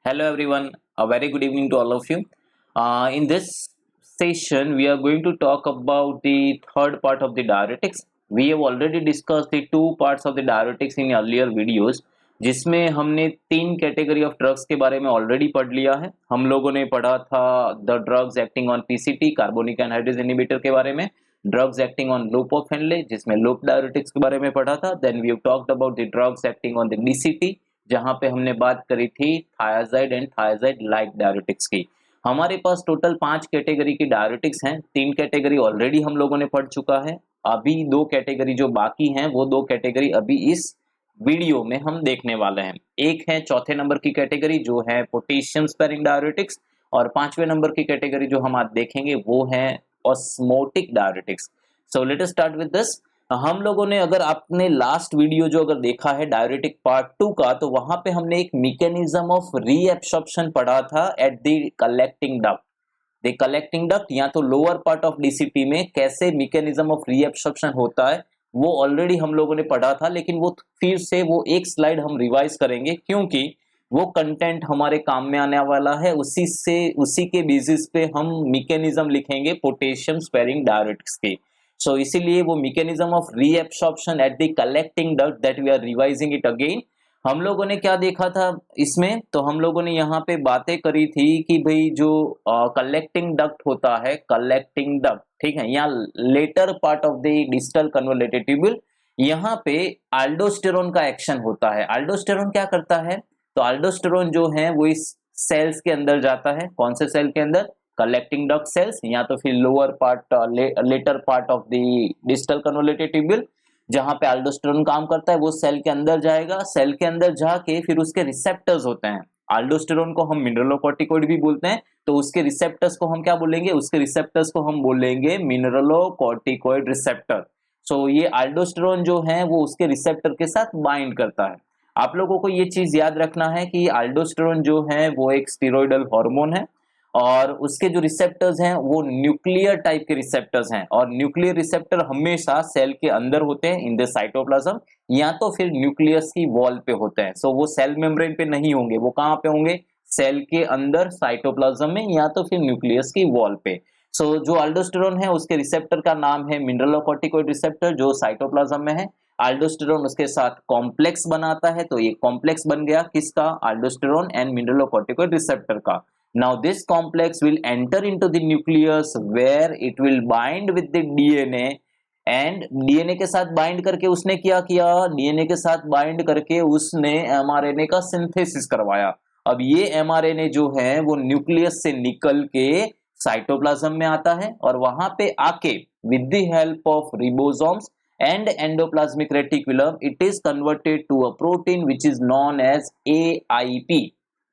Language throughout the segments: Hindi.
Hello everyone, a very good evening to all of you. In this session, we are going to talk about the third part of the diuretics. We have already discussed the two parts of the diuretics in earlier videos, जिसमें हमने तीन कैटेगरी ऑफ ड्रग्स के बारे में ऑलरेडी पढ़ लिया है. हम लोगों ने पढ़ा था the drugs acting on PCT carbonic anhydrase inhibitor के बारे में, drugs acting on loop of Henle जिसमें लूप डायरेटिक्स के बारे में पढ़ा था. Then we have talked about the drugs acting on the DCT, जहां पे हमने बात करी थी thiazide and thiazide like diuretics की. हमारे पास टोटल 5 कैटेगरी की डायरेटिक्स हैं. 3 कैटेगरी ऑलरेडी हम लोगों ने पढ़ चुका है. अभी 2 कैटेगरी जो बाकी हैं वो 2 कैटेगरी अभी इस वीडियो में हम देखने वाले हैं. एक है चौथे नंबर की कैटेगरी जो है पोटेशियम स्पेरिंग डायरेटिक्स, और 5वें नंबर की कैटेगरी जो हम आज देखेंगे वो है osmotic diuretics. So let us start with this. हम लोगों ने, अगर आपने लास्ट वीडियो जो अगर देखा है डायरेटिक पार्ट 2 का, तो वहां पे हमने एक मैकेनिज्म ऑफ रीएब्सॉर्प्शन पढ़ा था eight the collecting duct. The collecting duct या तो लोअर पार्ट ऑफ डीसीटी में कैसे मैकेनिज्म ऑफ रीएब्सॉर्प्शन होता है वो ऑलरेडी हम लोगों ने पढ़ा था, लेकिन वो फिर से वो एक स्लाइड हम रिवाइज करेंगे क्योंकि वो कंटेंट हमारे काम में आने वाला है. उसी के बेसिस पे हम मैकेनिज्म लिखेंगे पोटेशियम स्पेरिंग डायरेटिक्स की. सो इसीलिए वो mechanism of reabsorption at the collecting duct that we are revising it again. हम लोगों ने क्या देखा था इसमें, तो हम लोगों ने यहाँ पे बातें करी थी कि भाई जो कलेक्टिंग डक्ट होता है, कलेक्टिंग डक्ट, ठीक है, यहाँ later part of the distal convoluted tubule, यहाँ पे अल्डोस्टेरोन का एक्शन होता है. अल्डोस्टेरोन क्या करता है, तो अल्डोस्टेरोन जो है वो इस सेल्स के अंदर जाता है. कौन से सेल के अंदर? कलेक्टिंग डक्ट सेल्स, या तो फिर lower part later part of the distal convoluted tubule, जहां पे अल्डोस्टेरोन काम करता है वो सेल के अंदर जाएगा. सेल के अंदर जाके फिर उसके रिसेप्टर्स होते हैं. अल्डोस्टेरोन को हम मिनरलोकॉर्टिकॉइड भी बोलते हैं, तो उसके रिसेप्टर्स को हम क्या बोलेंगे? उसके रिसेप्टर्स को हम बोलेंगे मिनरलोकॉर्टिकॉइड रिसेप्टर. सो ये अल्डोस्टेरोन जो है वो उसके रिसेप्टर के साथ बाइंड करता है. आप लोगों को ये चीज याद रखना है कि अल्डोस्टेरोन जो है वो एक स्टेरॉइडल हार्मोन है, और उसके जो रिसेप्टर्स हैं वो न्यूक्लियर टाइप के रिसेप्टर्स हैं, और न्यूक्लियर रिसेप्टर हमेशा सेल के अंदर होते हैं इन द साइटोप्लाज्म, या तो फिर न्यूक्लियस की वॉल पे होते हैं. सो वो सेल मेम्ब्रेन पे नहीं होंगे, वो कहाँ पे होंगे? सेल के अंदर साइटोप्लाज्म में, या तो फिर न्यूक्लियस की वॉल पे. सो जो अल्डोस्टेरोन है उसके रिसेप्टर का नाम है मिनरलोकॉर्टिकॉइड रिसेप्टर, जो साइटोप्लाज्म में है. अल्डोस्टेरोन उसके साथ कॉम्प्लेक्स बनाता है, तो ये कॉम्प्लेक्स बन गया किसका? अल्डोस्टेरोन एंड मिनरलोकॉर्टिकॉइड रिसेप्टर का. Now this complex will enter into the nucleus where it will bind with the DNA, and DNA के साथ बाइंड करके उसने क्या किया? DNA के साथ बाइंड करके उसने mRNA का सिंथेसिस करवाया. अब ये mRNA जो है वो न्यूक्लियस से निकल के साइटोप्लाज्म में आता है, और वहां पे आके with the help of ribosomes and endoplasmic reticulum it is converted to a protein which is known as AIP.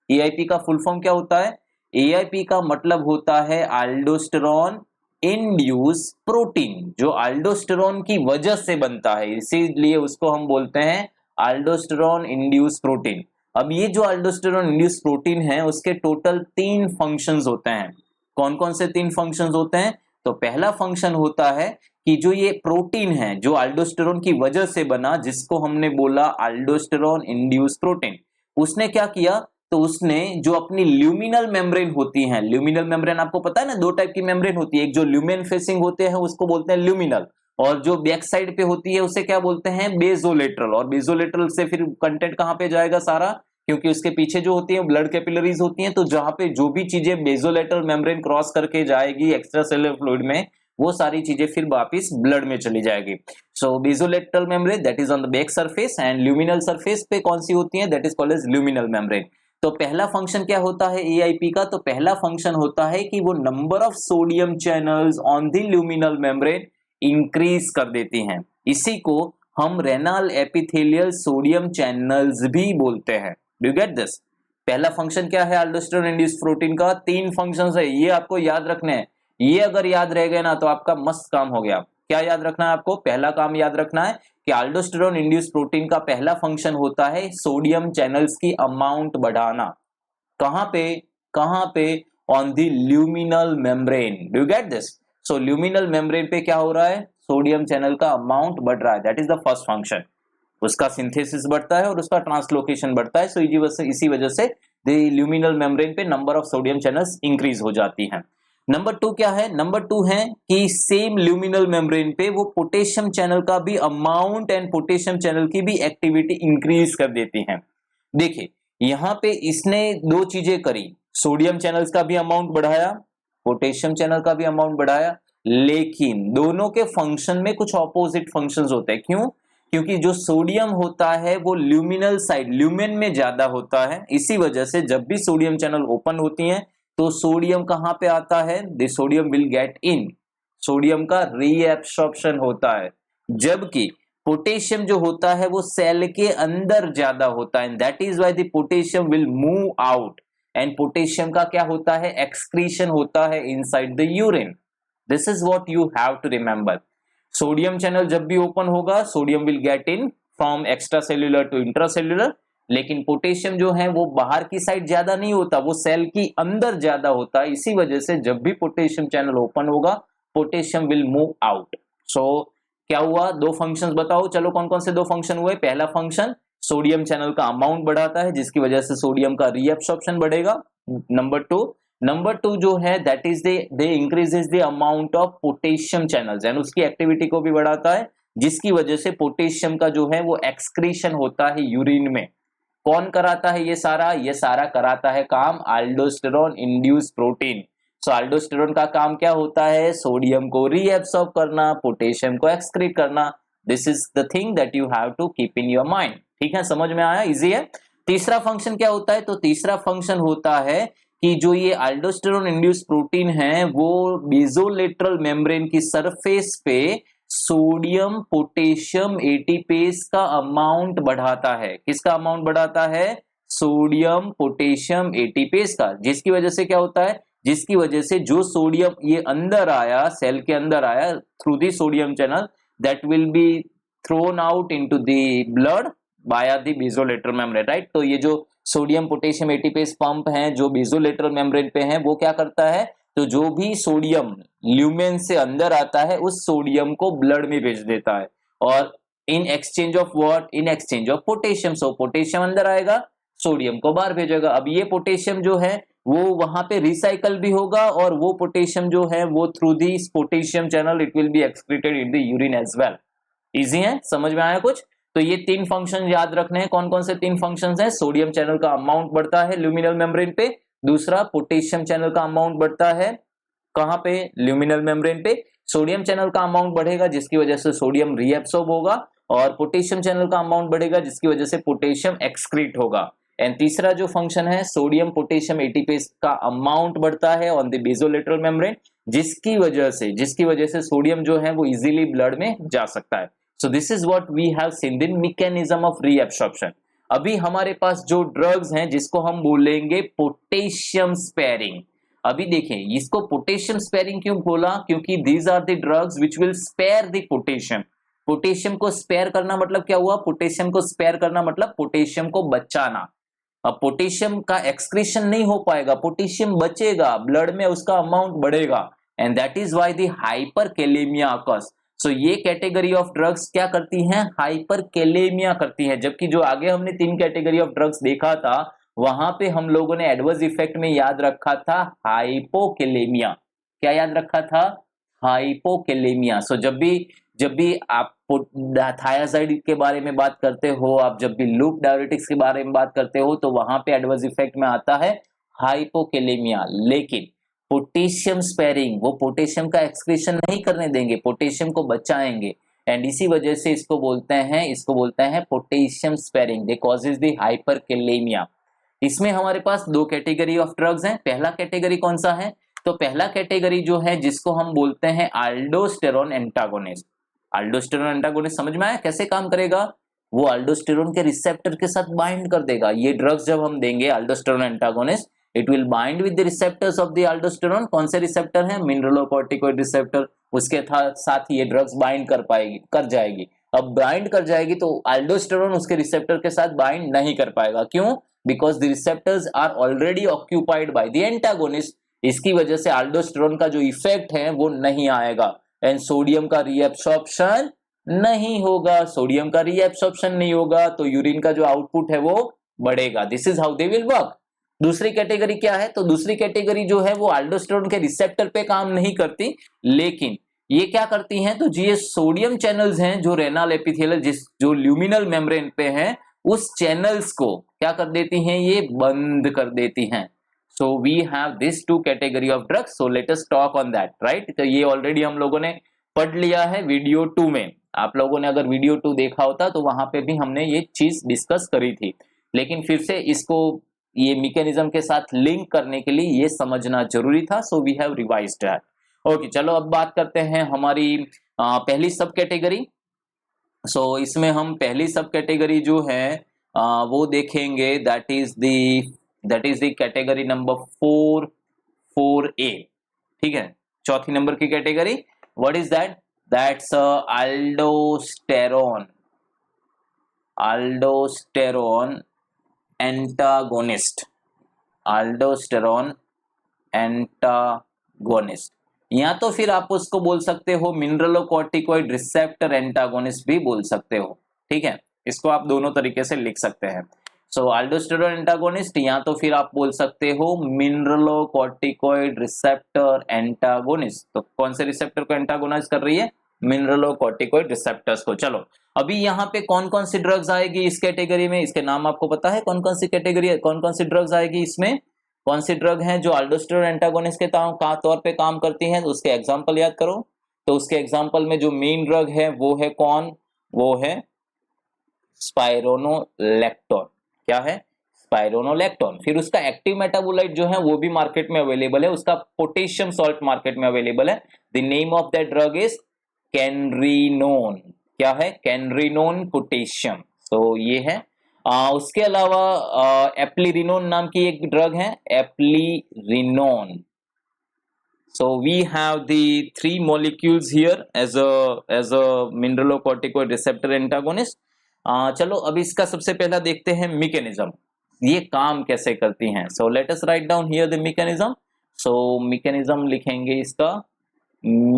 AIP का फुल फॉर्म क्या होता है? AIP का मतलब होता है अल्डोस्टेरोन इंड्यूस प्रोटीन, जो अल्डोस्टेरोन की वजह से बनता है, इसीलिए उसको हम बोलते हैं अल्डोस्टेरोन इंड्यूस प्रोटीन. अब ये जो अल्डोस्टेरोन इंड्यूस प्रोटीन है उसके टोटल 3 फंक्शंस होते हैं. कौन कौन से 3 फंक्शंस होते हैं? तो पहला फंक्शन होता है कि जो ये प्रोटीन है जो अल्डोस्टेरोन की वजह से बना, जिसको हमने बोला अल्डोस्टेरोन इंड्यूस प्रोटीन, उसने क्या किया? तो उसने जो अपनी ल्यूमिनल मेम्ब्रेन होती है, ल्यूमिनल मेम्ब्रेन आपको पता है ना, 2 टाइप की मेम्ब्रेन होती है. एक जो ल्यूमेन फेसिंग होते हैं उसको बोलते हैं ल्यूमिनल, और जो बैक साइड पे होती है उसे क्या बोलते हैं? बेसोलेटरल. और बेसोलेटरल से फिर कंटेंट कहां पे जाएगा सारा? क्योंकि उसके पीछे जो होती है ब्लड कैपिलरीज होती हैं, तो जहां पे जो भी चीजें बेसोलेटरल मेम्ब्रेन क्रॉस करके जाएगी एक्स्ट्रा सेलुलर फ्लूइड में, वो सारी चीजें फिर वापस ब्लड में चली जाएगी. So basolateral membrane that is on the back surface, and luminal surface पे कौन सी होती है? That is called as luminal membrane. तो पहला फंक्शन क्या होता है AIP का? तो पहला फंक्शन होता है कि वो number of sodium channels on the luminal membrane increase कर देती हैं. इसी को हम रेनल एपिथेलियल सोडियम चैनल्स भी बोलते हैं. Do you get this? पहला फंक्शन क्या है अल्डोस्टेरोन इंड्यूस्ड प्रोटीन का? 3 फंक्शंस है, ये आपको याद रखने हैं. ये अगर याद रह गए ना तो आपका मस्त काम हो गया. क्या याद रखना है आपको? पहला काम याद रखना है कि अल्डोस्टेरोन इंड्यूस्ड प्रोटीन का पहला फंक्शन होता है सोडियम चैनल्स की अमाउंट बढ़ाना. कहां पे? कहां पे? On the luminal membrane. Do you get this? So luminal membrane पे क्या हो रहा है? सोडियम चैनल का अमाउंट बढ़ रहा है. That is the first function. उसका सिंथेसिस बढ़ता है और उसका ट्रांसलोकेशन बढ़ता है. सो इसी वजह से द ल्यूमिनल मेम्ब्रेन पे number of sodium channels increase हो जाती हैं। नंबर 2 क्या है? नंबर 2 है कि सेम ल्यूमिनल मेम्ब्रेन पे वो पोटेशियम चैनल का भी अमाउंट एंड पोटेशियम चैनल की भी एक्टिविटी इंक्रीज कर देती हैं। देखिए यहां पे इसने दो चीजें करी, सोडियम चैनल्स का भी अमाउंट बढ़ाया, पोटेशियम चैनल का भी अमाउंट बढ़ाया, लेकिन दोनों के फंक्शन में कुछ ऑपोजिट फंक्शंस होते हैं। क्यों? क्योंकि जो सोडियम होता है वो ल्यूमिनल साइड, ल्यूमेन में ज्यादा होता है। इसी वजह से जब भी सोडियम चैनल ओपन होती हैं तो सोडियम कहां पे आता है? The sodium will get in, sodium का रीएब्सॉर्प्शन होता है। जबकि पोटेशियम जो होता है वो सेल के अंदर ज्यादा होता है, that is why the potassium will move out, and potassium का क्या होता है? एक्सक्रीशन होता है inside the urine. This is what you have to remember. Sodium channel जब भी ओपन होगा sodium will get in from extra cellular to intracellular, लेकिन पोटेशियम जो है वो बाहर की साइड ज्यादा नहीं होता, वो सेल की अंदर ज्यादा होता है। इसी वजह से जब भी पोटेशियम चैनल ओपन होगा पोटेशियम विल मूव आउट। सो क्या हुआ? दो फंक्शंस बताओ, चलो कौन कौन से दो फंक्शन हुए? पहला फंक्शन सोडियम चैनल का अमाउंट बढ़ाता है जिसकी वजह से सोडियम का रीअब्सॉर्प्शन बढ़ेगा। नंबर टू जो है that is they increases the amount of potassium channels and उसकी एक्टिविटी को भी बढ़ाता है जिसकी वजह से पोटेशियम का जो है वो एक्सक्रीशन होता है यूरिन में। कौन कराता है ये सारा? ये सारा कराता है काम अल्डोस्टेरोन इंड्यूस प्रोटीन। सो अल्डोस्टेरोन का काम क्या होता है? सोडियम को रीएब्सॉर्ब करना, पोटेशियम को एक्सक्रीट करना। This is the thing that you have to keep in your mind. ठीक है, समझ में आया? इजी है। तीसरा फंक्शन क्या होता है? तो तीसरा फंक्शन होता है कि जो ये अल्डोस्टेरोन इंड्यूस प्रोटीन है वो बेसोलेटरल मेम्ब्रेन की सरफेस पे सोडियम पोटेशियम एटीपेस का अमाउंट बढ़ाता है। किसका अमाउंट बढ़ाता है? सोडियम पोटेशियम एटीपेस का। जिसकी वजह से क्या होता है? जिसकी वजह से जो सोडियम ये अंदर आया, सेल के अंदर आया through the sodium channel, that will be thrown out into the blood बाया द बेसोलेटरल मेम्ब्रेन, राइट। तो ये जो सोडियम पोटेशियम एटीपेस पंप हैं जो बेसोलेटरल मेम्ब्रेन पे हैं, वो क्या करता है? तो जो भी सोडियम ल्यूमेन से अंदर आता है उस सोडियम को ब्लड में भेज देता है, और in exchange of what? In exchange of potassium. So potassium अंदर आएगा, सोडियम को बाहर भेजेगा। अब ये पोटेशियम जो है वो वहां पे रिसाइकल भी होगा, और वो पोटेशियम जो है वो through this potassium channel it will be excreted in the urine as well. Easy है? समझ में आया कुछ? तो ये तीन फंक्शन याद रखने हैं। कौन कौन से तीन फंक्शंस हैं? सोडियम चैनल का अमाउंट बढ़ता है ल्यूमिनल मेम्ब्रेन पे, दूसरा पोटेशियम चैनल का अमाउंट बढ़ता है कहां पे? ल्यूमिनल मेम्ब्रेन पे। सोडियम चैनल का अमाउंट बढ़ेगा जिसकी वजह से सोडियम रीएब्सॉर्ब होगा, और पोटेशियम चैनल का अमाउंट बढ़ेगा जिसकी वजह से पोटेशियम एक्सक्रीट होगा। एंड तीसरा जो फंक्शन है सोडियम पोटेशियम एटीपेस का अमाउंट बढ़ता है ऑन द बेसोलेटरल मेम्ब्रेन, जिसकी वजह से सोडियम जो है वो इजीली ब्लड में जा सकता है। So this is what we have seen the mechanism of reabsorption. अभी हमारे पास जो ड्रग्स हैं जिसको हम बोलेंगे पोटेशियम स्पेयरिंग। अभी देखें इसको पोटेशियम स्पेयरिंग क्यों बोला? क्योंकि these are the drugs which will spare the potassium. Potassium को स्पेयर करना मतलब क्या हुआ? पोटेशियम को स्पेयर करना मतलब पोटेशियम को बचाना। अब पोटेशियम का एक्सक्रीशन नहीं हो पाएगा, पोटेशियम बचेगा, ब्लड में उसका अमाउंट बढ़ेगा, and that is why the hyperkalaemia occurs. So ये कैटेगरी ऑफ ड्रग्स क्या करती हैं? हाइपरकैलेमिया करती हैं। जबकि जो आगे हमने तीन कैटेगरी ऑफ ड्रग्स देखा था वहां पे हम लोगों ने एडवर्स इफेक्ट में याद रखा था हाइपोकैलेमिया। क्या याद रखा था? हाइपोकैलेमिया। सो जब भी आप थायाजाइड के बारे में बात करते हो, आप जब भी लूप डायरेटिक्स के बारे में बात करते हो, तो वहां पे एडवर्स इफेक्ट में आता है हाइपोकैलेमिया। लेकिन पोटेशियम स्पेयरिंग, वो पोटेशियम का एक्सक्रीशन नहीं करने देंगे, पोटेशियम को बचाएंगे, एंड इसी वजह से इसको बोलते हैं potassium sparing. They causes the hyperkalaemia. इसमें हमारे पास दो कैटेगरी ऑफ ड्रग्स हैं। पहला कैटेगरी कौन सा है? तो पहला कैटेगरी जो है जिसको हम बोलते हैं अल्डोस्टेरोन एंटागोनिस्ट। अल्डोस्टेरोन एंटागोनिस्ट समझ में आया कैसे काम करेगा? वो अल्डोस्टेरोन के रिसेप्टर के साथ बाइंड कर देगा। ये ड्रग्स जब हम देंगे अल्डोस्टेरोन antagonist, it will bind with the receptors of the अल्डोस्टेरोन। कौन से रिसेप्टर हैं? मिनरलोकॉर्टिकोइड रिसेप्टर। उसके साथ ये ड्रग्स बाइंड कर जाएगी। अब बाइंड कर जाएगी तो अल्डोस्टेरोन उसके रिसेप्टर के साथ बाइंड नहीं कर पाएगा। क्यों? Because the receptors are already occupied by the antagonist. इसकी वजह से अल्डोस्टेरोन का जो इफेक्ट है वो नहीं आएगा, एंड सोडियम का रीएब्सॉर्प्शन नहीं होगा। सोडियम का रीएब्सॉर्प्शन नहीं होगा तो यूरिन का जो आउटपुट है वो बढ़ेगा। This is how they will work. दूसरी कैटेगरी क्या है? तो दूसरी कैटेगरी जो है वो अल्डोस्टेरोन के रिसेप्टर पे काम नहीं करती, लेकिन ये क्या करती हैं? तो ये सोडियम चैनल्स हैं जो रेनल एपिथेलियल जो ल्यूमिनल मेम्ब्रेन पे हैं, उस चैनल्स को क्या कर देती हैं? ये बंद कर देती हैं। So we have this two category of drugs, so let us talk on that, right? तो ये ऑलरेडी हम लोगों ने पढ़ लिया है वीडियो 2 में। आप लोगों ने अगर वीडियो 2 देखा होता तो वहां पे भी हमने ये चीज डिस्कस करी थी, लेकिन फिर से इसको ये मैकेनिज्म के साथ लिंक करने के लिए ये समझना जरूरी था, so we have revised that. Okay, चलो अब बात करते हैं हमारी पहली सब कैटेगरी। सो इसमें हम पहली सब कैटेगरी जो है वो देखेंगे, that is the category number 4A। ठीक है, चौथी नंबर की category, what is that? That's aldosterone antagonist, aldosterone antagonist, या तो फिर आप उसको बोल सकते हो मिनरलोकॉर्टिकॉइड रिसेप्टर एंटागोनिस्ट भी बोल सकते हो। ठीक है, इसको आप दोनों तरीके से लिख सकते हैं। सो अल्डोस्टेरोन एंटागोनिस्ट, या तो फिर आप बोल सकते हो मिनरलोकॉर्टिकॉइड रिसेप्टर एंटागोनिस्ट। तो कौन से रिसेप्टर को एंटागोनाइज कर रही है? मिनरलोकॉर्टिकॉइड रिसेप्टर्स को। चलो अभी यहाँ पे कौन कौन सी ड्रग्स आएगी इस कैटेगरी में, इसके नाम आपको पता है? कौन कौन सी कैटेगरी है, कौन कौन सी ड्रग्स आएगी इसमें? कौन सी ड्रग हैं जो अल्डोस्टेरोन एंटागोनिस्ट के तौर पे काम करती हैं? तो उसके एग्जांपल याद करो। तो उसके एग्जांपल में जो मेन ड्रग है वो है कौन? वो है स्पाइरोनोलैक्टोन। क्या है? स्पाइरोनोलैक्टोन। फिर उसका एक्टिव मेटाबोलाइट जो है वो भी मार्केट में अवेलेबल है, उसका पोटेशियम सॉल्ट मार्केट में अवेलेबल है। The name of that drug is कैनरिनोन। क्या है? कैनरिनोन पोटेशियम। तो ये है। उसके अलावा एप्लीरिनोन नाम की एक ड्रग है, एप्लीरिनोन। So we have the 3 molecules here as a mineralocorticoid receptor antagonist. चलो अब इसका सबसे पहला देखते हैं मैकेनिज्म, ये काम कैसे करती हैं। So let us write down here the mechanism. So mechanism लिखेंगे इसका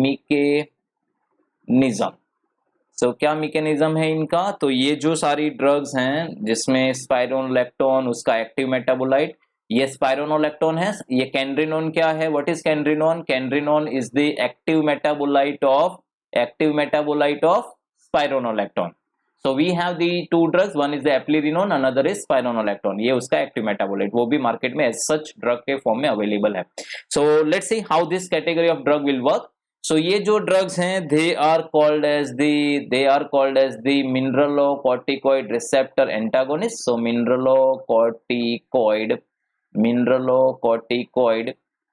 mechanism. So क्या मैकेनिज्म है इनका? तो ये जो सारी ड्रग्स हैं जिसमें स्पाइरोनोलैक्टोन, उसका एक्टिव मेटाबोलाइट, ये स्पाइरोनोलैक्टोन है। ये कैनरिनोन क्या है? What is canrenone? Canrenone is the active metabolite of spironolactone. So we have the 2 drugs, one is the eplerenone, another is spironolactone. ये उसका एक्टिव मेटाबोलाइट, वो भी मार्केट में एज सच ड्रग के फॉर्म में अवेलेबल है। So let's see how this category of drug will work. So ये जो ड्रग्स हैं they are called as the mineralocorticoid receptor antagonist. So mineralocorticoid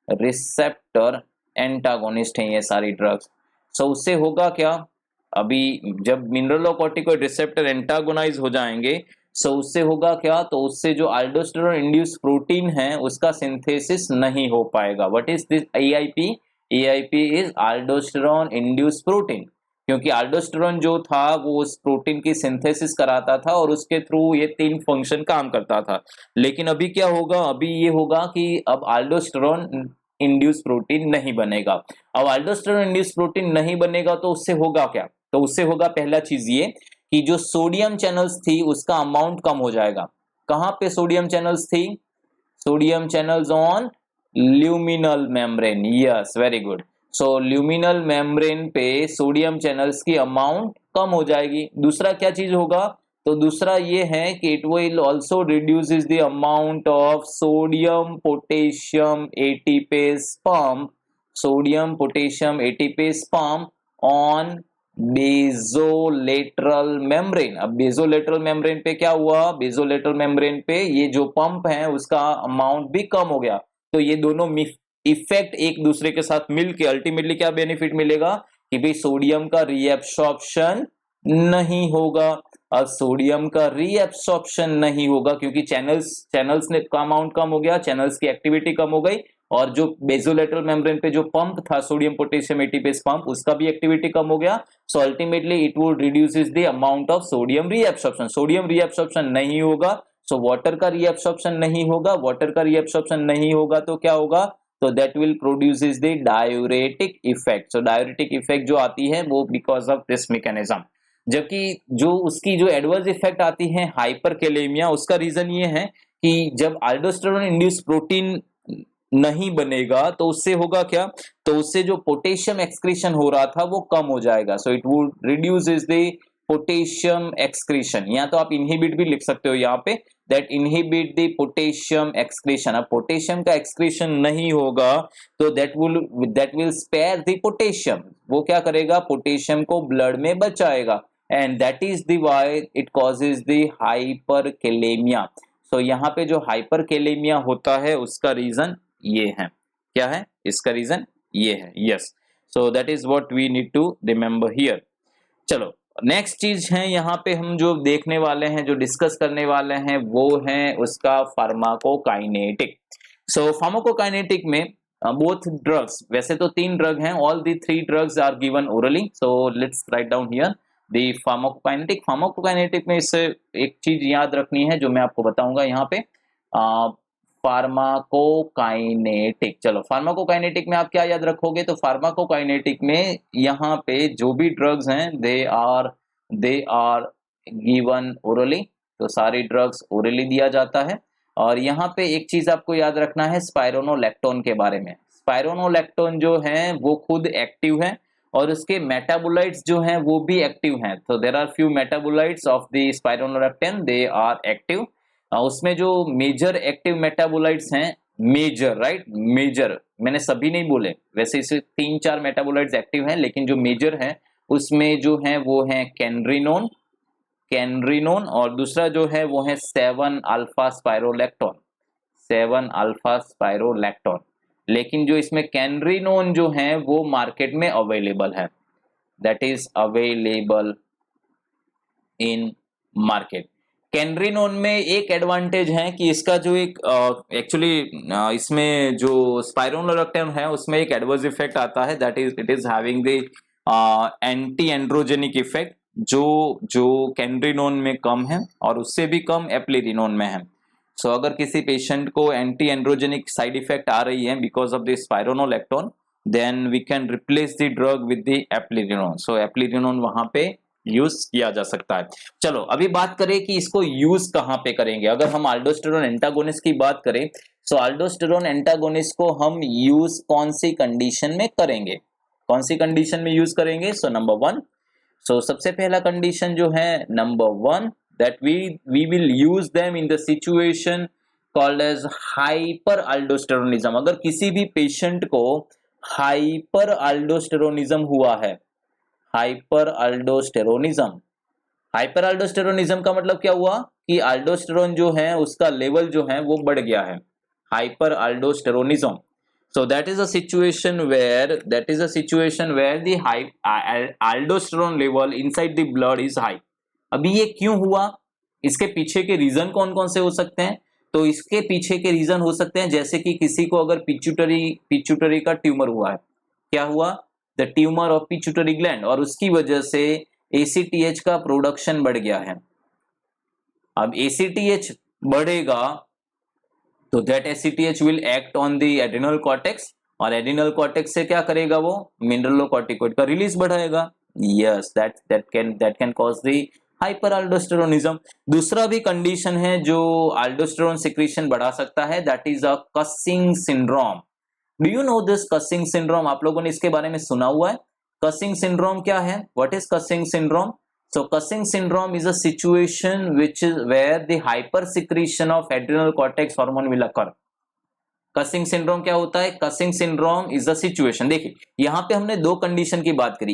receptor antagonist हैं ये सारी ड्रग्स। सो उससे होगा क्या? अभी जब मिनरलोकॉर्टिकॉइड रिसेप्टर एंटागोनाइज हो जाएंगे, सो उससे होगा क्या? तो उससे जो अल्डोस्टेरोन इंड्यूस प्रोटीन है उसका सिंथेसिस नहीं हो पाएगा। What is this AIP? AIP is अल्डोस्टेरोन induce protein, क्योंकि अल्डोस्टेरोन जो था वो उस प्रोटीन की सिंथेसिस कराता था और उसके थ्रू ये 3 फंक्शन काम करता था। लेकिन अभी क्या होगा? अभी ये होगा कि अब अल्डोस्टेरोन इंड्यूस प्रोटीन नहीं बनेगा। अब अल्डोस्टेरोन इंड्यूस प्रोटीन नहीं बनेगा तो उससे होगा क्या? तो उससे होगा पहला चीज ये कि जो सोडियम चैनल्स थी उसका अमाउंट कम हो जाएगा। कहां पे सोडियम चैनल्स थी? Sodium channels on luminal membrane. Yes, very good. So luminal membrane पे सोडियम चैनल्स की अमाउंट कम हो जाएगी। दूसरा क्या चीज होगा? तो दूसरा ये है कि it will also reduces the amount of sodium potassium ATPase pump, sodium potassium ATPase pump on basolateral membrane. अब बेजोलेटरल मेम्ब्रेन पे क्या हुआ? बेजोलेटरल मेम्ब्रेन पे ये जो पंप है उसका अमाउंट भी कम हो गया। तो ये दोनों इफेक्ट एक दूसरे के साथ मिलके अल्टीमेटली क्या बेनिफिट मिलेगा कि भाई सोडियम का रीएब्सॉर्प्शन नहीं होगा। अब सोडियम का रीएब्सॉर्प्शन नहीं होगा क्योंकि चैनल्स ने का अमाउंट कम हो गया, चैनल्स की एक्टिविटी कम हो गई, और जो बेजोलेटरल मेम्ब्रेन पे जो पंप था सोडियम पोटेशियम एटीपेज पंप, उसका भी एक्टिविटी कम हो गया। So ultimately it would reduces the amount of sodium reabsorption. Sodium reabsorption नहीं होगा, सो वाटर का रीएब्सॉर्प्शन नहीं होगा। वाटर का रीएब्सॉर्प्शन नहीं होगा तो क्या होगा? तो that will produces the diuretic effect. So diuretic effect जो आती है वो बिकॉज ऑफ दिस मैकेनिज्म। जबकि जो उसकी जो एडवर्स इफेक्ट आती है हाइपरकैलेमिया, उसका रीजन ये है कि जब अल्डोस्टेरोन इंड्यूस प्रोटीन नहीं बनेगा तो उससे होगा क्या, तो उससे जो पोटेशियम एक्सक्रीशन हो रहा था वो कम हो जाएगा। So it would reduce is the potassium excretion, या तो आप इनहिबिट भी लिख सकते हो यहाँ पे, that inhibit the potassium excretion. अब पोटेशियम का एक्सक्रीशन नहीं होगा तो that will spare the potassium, वो क्या करेगा, पोटेशियम को ब्लड में बचाएगा, and that is the why it causes the hyperkalaemia. So यहाँ पे जो हाइपरकैलेमिया होता है उसका रीजन ये है, क्या है इसका रीजन, ये है, yes. So that is what we need to remember here. चलो नेक्स्ट चीज है यहाँ पे हम जो देखने वाले हैं, जो डिस्कस करने वाले हैं, वो है उसका फार्माकोकाइनेटिक। सो फार्माकोकाइनेटिक में बोथ ड्रग्स, वैसे तो 3 ड्रग हैं, all the 3 drugs are given orally. So let's write down here the pharmacokinetic. Pharmacokinetic में इससे एक चीज याद रखनी है जो मैं आपको बताऊंगा यहाँ पे, फार्माकोकाइनेटिक। चलो फार्माकोकाइनेटिक में आप क्या याद रखोगे, तो फार्माकोकाइनेटिक में यहाँ पे जो भी ड्रग्स हैं दे आर गिवन ओरली, तो सारी ड्रग्स ओरली दिया जाता है। और यहाँ पे एक चीज आपको याद रखना है स्पाइरोनोलैक्टोन के बारे में। स्पाइरोनोलैक्टोन जो है वो खुद एक्टिव है और उसके मेटाबोलाइट्स जो हैं वो भी एक्टिव हैं। तो there are few metabolites of the spironolactone, they are active. उसमें जो मेजर एक्टिव मेटाबोलाइट्स हैं, मेजर राइट, मेजर मैंने सभी नहीं बोले, वैसे इसे 3-4 मेटाबोलाइट्स एक्टिव हैं, लेकिन जो मेजर हैं उसमें जो है वो है कैनरिनोन, और दूसरा जो है वो है 7 अल्फा स्पाइरोलैक्टोन, 7 अल्फा स्पाइरोलैक्टोन। लेकिन जो इसमें कैनरिनोन जो है वो मार्केट में अवेलेबल है, that is available in market. कैनरिनोन में एक एडवांटेज है कि इसका जो एक एक्चुअली इसमें जो स्पाइरोनोलैक्टोन है उसमें एक एडवर्स इफेक्ट आता है, that is it is having the anti androgenic effect, जो कैनरिनोन में कम है और उससे भी कम एप्लिरिनोन में है। सो अगर किसी पेशेंट को एंटी एंड्रोजेनिक साइड इफेक्ट आ रही है because of the spironolactone, then we can replace the drug with the eplerenone. So eplerenone वहां पे यूज किया जा सकता है। चलो अभी बात करें कि इसको यूज कहां पे करेंगे। अगर हम अल्डोस्टेरोन एंटागोनिस्ट की बात करें, सो अल्डोस्टेरोन एंटागोनिस्ट को हम यूज कौन सी कंडीशन में करेंगे, कौन सी कंडीशन में यूज करेंगे। सो नंबर 1, सो सबसे पहला कंडीशन जो है number 1, that we will use them in the situation called as hyperaldosteronism। अगर किसी भी पेशेंट को हाइपरअल्डोस्टेरोनिज्म हुआ है, हाइपरअल्डोस्टेरोनिज्म, हाइपरअल्डोस्टेरोनिज्म का मतलब क्या हुआ कि अल्डोस्टेरोन जो है उसका लेवल जो है वो बढ़ गया है, हाइपरअल्डोस्टेरोनिज्म। So that is a situation where the aldosterone level inside the blood is high। अभी ये क्यों हुआ, इसके पीछे के रीजन कौन कौन से हो सकते हैं, तो इसके पीछे के रीजन हो सकते हैं जैसे कि किसी को अगर पिट्यूटरी का ट्यूमर हुआ है, क्या हुआ, the tumour of pituitary gland, और उसकी वजह से ACTH का प्रोडक्शन बढ़ गया है। अब ACTH बढ़ेगा तो that ACTH will act on the adrenal cortex, और एड्रिनल कॉर्टेक्स से क्या करेगा, वो मिनरलोकॉर्टिकॉइड का रिलीज बढ़ाएगा। Yes, that can cause the hyperaldosteronism. दूसरा भी कंडीशन है जो अल्डोस्टेरोन सिक्रीशन बढ़ा सकता है, that is a causing syndrome. Do you know this causing syndrome, आप लोगों ने इसके बारे में सुना हुआ है। कसिंग सिंड्रोम क्या है, what is causing syndrome. So Cushing syndrome is a situation where the hypersecretion of adrenal cortex hormone will occur। Causing syndrome क्या होता है, causing syndrome is a situation. देखिए यहाँ पे हमने 2 कंडीशन की बात करी,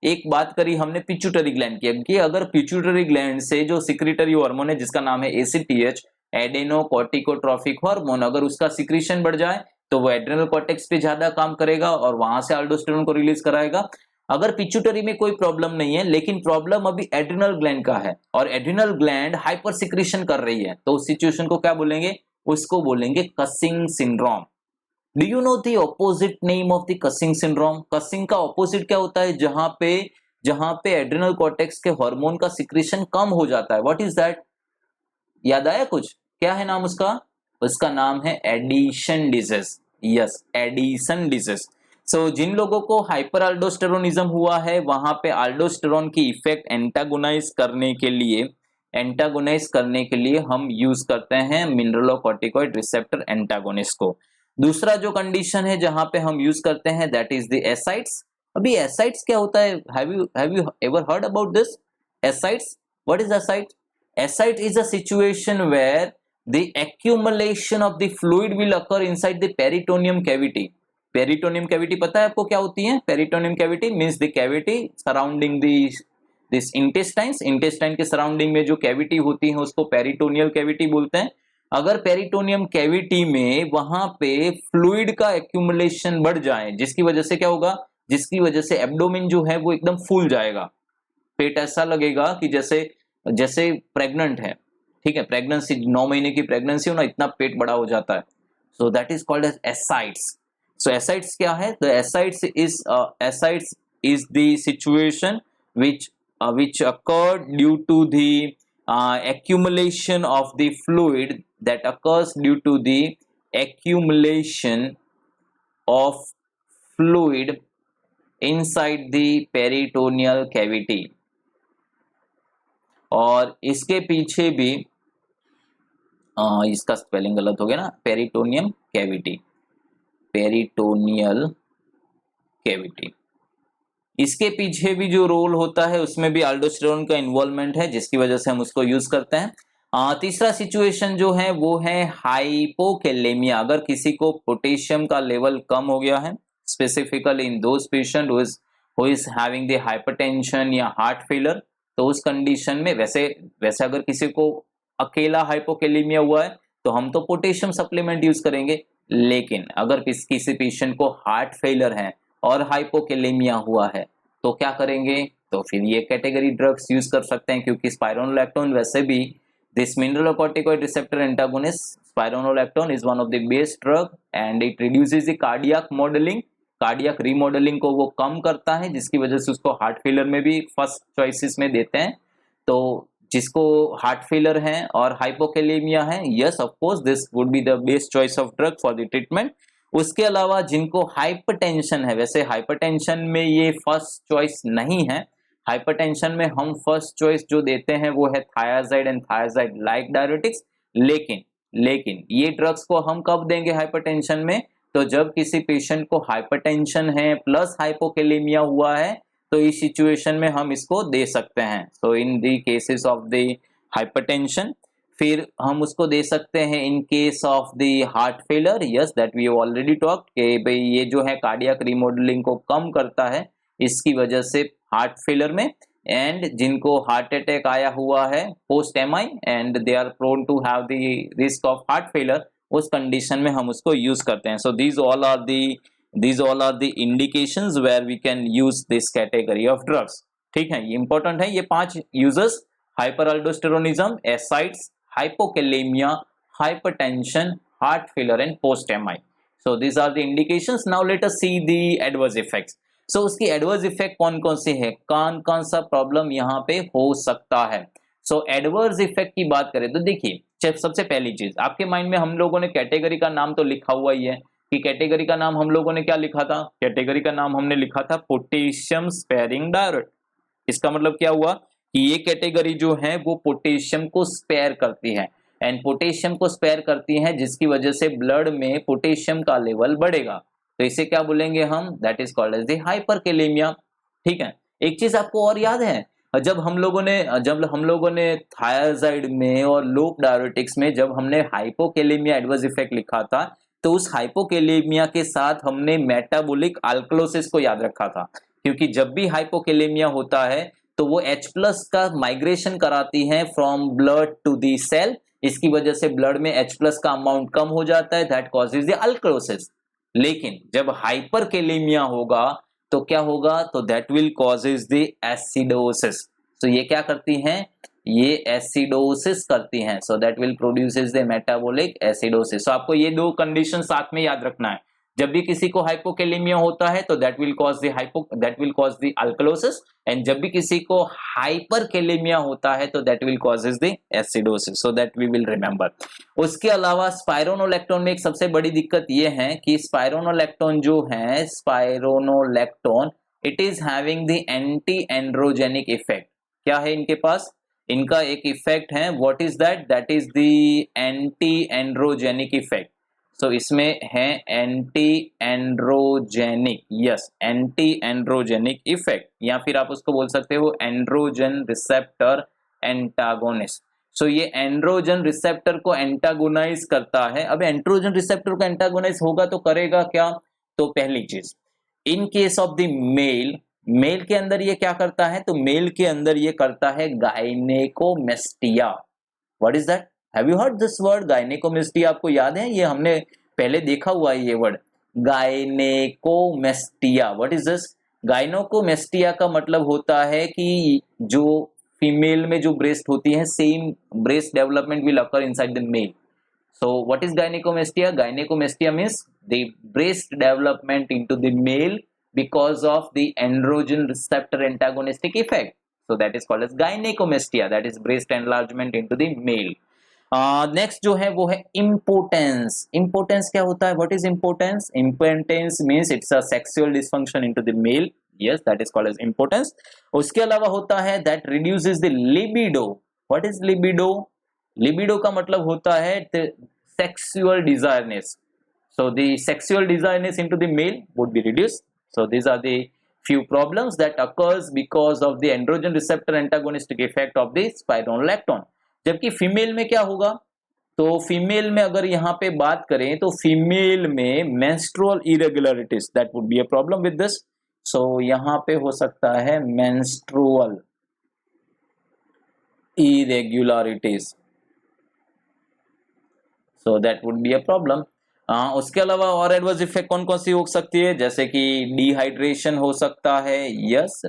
एक बात करी हमने पिट्यूटरी ग्लैंड की, कि अगर पिट्यूटरी ग्लैंड से जो सिक्रीटरी हार्मोन है जिसका नाम है ACTH, एडेनोकॉर्टिकोट्रोफिक हार्मोन, अगर उसका सिक्रीशन बढ़ जाए तो वो एड्रेनल कॉर्टेक्स पे ज्यादा काम करेगा और वहां से अल्डोस्टेरोन को रिलीज कराएगा। अगर पिट्यूटरी में कोई प्रॉब्लम नहीं है लेकिन प्रॉब्लम अभी एड्रिनल ग्लैंड का है और एड्रिनल ग्लैंड हाइपर सिक्रीशन कर रही है, तो उस सिचुएशन को क्या बोलेंगे, उसको बोलेंगे causing syndrome. Do you know the opposite name of the causing syndrome. Causing का ऑपोजिट क्या होता है, जहां पे एड्रिनल कॉर्टेक्स के हार्मोन का सिक्रीशन कम हो जाता है, व्हाट इज दैट, याद आया कुछ, क्या है नाम उसका, उसका नाम है Addison disease. Yes, Addison disease. So जिन लोगों को हाइपरअल्डोस्टेरोनिज्म हुआ है वहां पे अल्डोस्टेरोन की इफेक्ट एंटागोनाइज करने के लिए एंटागोनाइज करने के लिए हम यूज करते हैं मिनरलोकॉर्टिकॉइड रिसेप्टर एंटागोनिस्ट को। दूसरा जो कंडीशन है जहां पे हम यूज करते हैं दैट इज द एसाइड्स। अभी एसाइड्स क्या होता है, have you ever heard about this ascites? What is ascites? Ascites is a situation where the accumulation of the fluid will occur inside the peritoneum cavity. Peritoneum cavity पता है आपको क्या होती है? Peritoneum cavity means the cavity surrounding this intestines. Intestine के surrounding में जो cavity होती है उसको peritoneal cavity बोलते हैं। अगर पेरिटोनियम कैविटी में वहां पे फ्लूइड का एक्यूमुलेशन बढ़ जाए जिसकी वजह से क्या होगा, जिसकी वजह से एब्डोमेन जो है वो एकदम फूल जाएगा, पेट ऐसा लगेगा कि जैसे जैसे प्रेग्नेंट है, ठीक है, प्रेगनेंसी 9 महीने की प्रेगनेंसी हो ना, इतना पेट बड़ा हो जाता है। So that is called as ascites. So ascites क्या है? The ascites is the situation which occurred due to the accumulation of the fluid that occurs due to the accumulation of fluid inside the peritoneal cavity। और इसके पीछे भी इसका स्पेलिंग गलत हो गया ना, पेरिटोनियम कैविटी, पेरिटोनियल कैविटी, इसके पीछे भी जो रोल होता है उसमें भी अल्डोस्टेरोन का इन्वॉल्वमेंट है जिसकी वजह से हम उसको यूज करते हैं। तीसरा सिचुएशन जो है वो है हाइपोकैलेमिया। अगर किसी को पोटेशियम का लेवल कम हो गया है, specifically in those patient who is having the hypertension या हार्ट फेलियर, तो उस कंडीशन में वैसे अगर किसी को अकेला हाइपोकैलेमिया हुआ है तो हम तो पोटेशियम सप्लीमेंट यूज करेंगे, लेकिन अगर किसी पेशेंट को हार्ट फेलियर है और हाइपोकैलेमिया हुआ है तो क्या करेंगे? तो फिर ये कैटेगरी ड्रग्स यूज कर सकते हैं, क्योंकि स्पाइरोनोलैक्टोन वैसे भी this mineralocorticoid receptor antagonist, spironolactone is one of the best drug and it reduces the cardiac modelling, cardiac remodelling को वो कम करता है जिसकी वजह से उसको हार्ट फेलियर में भी फर्स्ट चॉइसेस में देते हैं। तो जिसको हार्ट फेलियर है और हाइपोकैलेमिया है, yes of course this would be the best choice of drug for the treatment. उसके अलावा जिनको हाइपरटेंशन है, वैसे हाइपरटेंशन में ये फर्स्ट चॉइस नहीं है, हाइपरटेंशन में हम फर्स्ट चॉइस जो देते हैं वो है thiazide and thiazide like diuretics, लेकिन ये ड्रग्स को हम कब देंगे हाइपरटेंशन में? तो जब किसी पेशेंट को हाइपरटेंशन है प्लस हाइपोकैलेमिया हुआ है तो इस सिचुएशन में हम इसको दे सकते हैं। So in the cases of the hypertension, फिर हम उसको दे सकते हैं in case of the heart failure, yes that we already talked कि भाई ये जो है कार्डियक रिमॉडलिंग को कम करता है इसकी वजह से हार्ट फेलियर में, एंड जिनको हार्ट अटैक आया हुआ है post MI and they are prone to have the risk of heart failure, उस कंडीशन में हम उसको यूज करते हैं। सो these all are the indications where we can use this category of drugs। ठीक है, ये इंपॉर्टेंट है, ये 5 users, hyperaldosteronism, ascites, hypokalaemia, hypertension, heart failure and post MI. So these are the indications। now let us see the adverse effects। सो उसकी एडवर्स इफेक्ट कौन कौन से है, कौन सा प्रॉब्लम यहाँ पे हो सकता है? सो एडवर्स इफेक्ट की बात करें तो देखिए, सबसे पहली चीज आपके माइंड में हम लोगों ने कैटेगरी का नाम तो लिखा हुआ ही है कि कैटेगरी का नाम हम लोगों ने क्या लिखा था? कैटेगरी का नाम हमने लिखा था पोटेशियम स्पेयरिंग डायरेट। इसका मतलब क्या हुआ कि ये कैटेगरी जो है वो पोटेशियम को स्पेयर करती है, एंड पोटेशियम को स्पेयर करती है जिसकी वजह से ब्लड में पोटेशियम का लेवल बढ़ेगा, तो इसे क्या बोलेंगे हम? That is called as the hyperkalemia. ठीक है, एक चीज आपको और याद है, जब हम लोगों ने थायाजाइड में और लोप डायरेटिक्स में जब हमने हाइपोकैलेमिया एडवर्स इफेक्ट लिखा था तो उस हाइपोकैलेमिया के साथ हमने मेटाबॉलिक अल्कलोसिस को याद रखा था, क्योंकि जब भी हाइपोकैलेमिया होता है तो वो H+ का माइग्रेशन कराती है from blood to the cell, इसकी वजह से ब्लड में H+ का अमाउंट कम हो जाता है, दैट कॉजेज द अल्कलोसिस। लेकिन जब हाइपरकैलेमिया होगा तो क्या होगा? तो that will causes the acidosis. तो ये क्या करती हैं? ये एसिडोसिस करती हैं, so that will produces the metabolic acidosis. So आपको ये 2 कंडीशन साथ में याद रखना है, जब भी किसी को हाइपोकैलेमिया होता है तो that will cause the alkalosis, and जब भी किसी को हाइपरकैलेमिया होता है तो that will causes the acidosis, so that we will remember. उसके अलावा स्पाइरोनोलैक्टोन में एक सबसे बड़ी दिक्कत ये है कि स्पाइरोनोलैक्टोन जो है, spironolactone it is having the anti androgenic effect. क्या है इनके पास? इनका एक इफेक्ट है, what is that, that is the anti androgenic effect. So इसमें है anti androgenic, yes anti androgenic effect, या फिर आप उसको बोल सकते हो एंड्रोजन रिसेप्टर एंटागोनिस्ट। सो ये एंड्रोजन रिसेप्टर को एंटागोनाइज करता है। अब एंड्रोजन रिसेप्टर को एंटागोनाइज होगा तो करेगा क्या, तो पहली चीज in case of the male, male के अंदर ये क्या करता है, तो मेल के अंदर ये करता है gynaecomastia. What is that, have you heard this word gynaecomastia, आपको याद है, ये हमने पहले देखा हुआ है ये word gynaecomastia. What is this, gynaecomastia का मतलब होता है कि जो फीमेल में जो ब्रेस्ट होती है, same breast development will occur inside the male. So what is gynecomastia? Gynecomastia means the breast development into the male because of the androgen receptor antagonistic effect. So that is called as gynecomastia, that is breast enlargement into the male. Next जो है वो है impotence. Impotence क्या होता है? What is impotence? Impotence means it's a sexual dysfunction into the male. Yes, that is called as impotence. उसके अलावा होता है that reduces the libido. What is libido? Libido का मतलब होता है sexual desireness. So the sexual desireness into the male would be reduced. So these are the few problems that occurs because of the androgen receptor antagonistic effect of the spironolactone. जबकि फीमेल में क्या होगा, तो फीमेल में अगर यहाँ पे बात करें तो फीमेल में menstrual irregularities, that would be a problem with this. So यहाँ पे हो सकता है menstrual irregularities. So that would be a problem. उसके अलावा और एडवर्स इफेक्ट कौन कौन सी हो सकती है, जैसे कि डिहाइड्रेशन हो सकता है, यस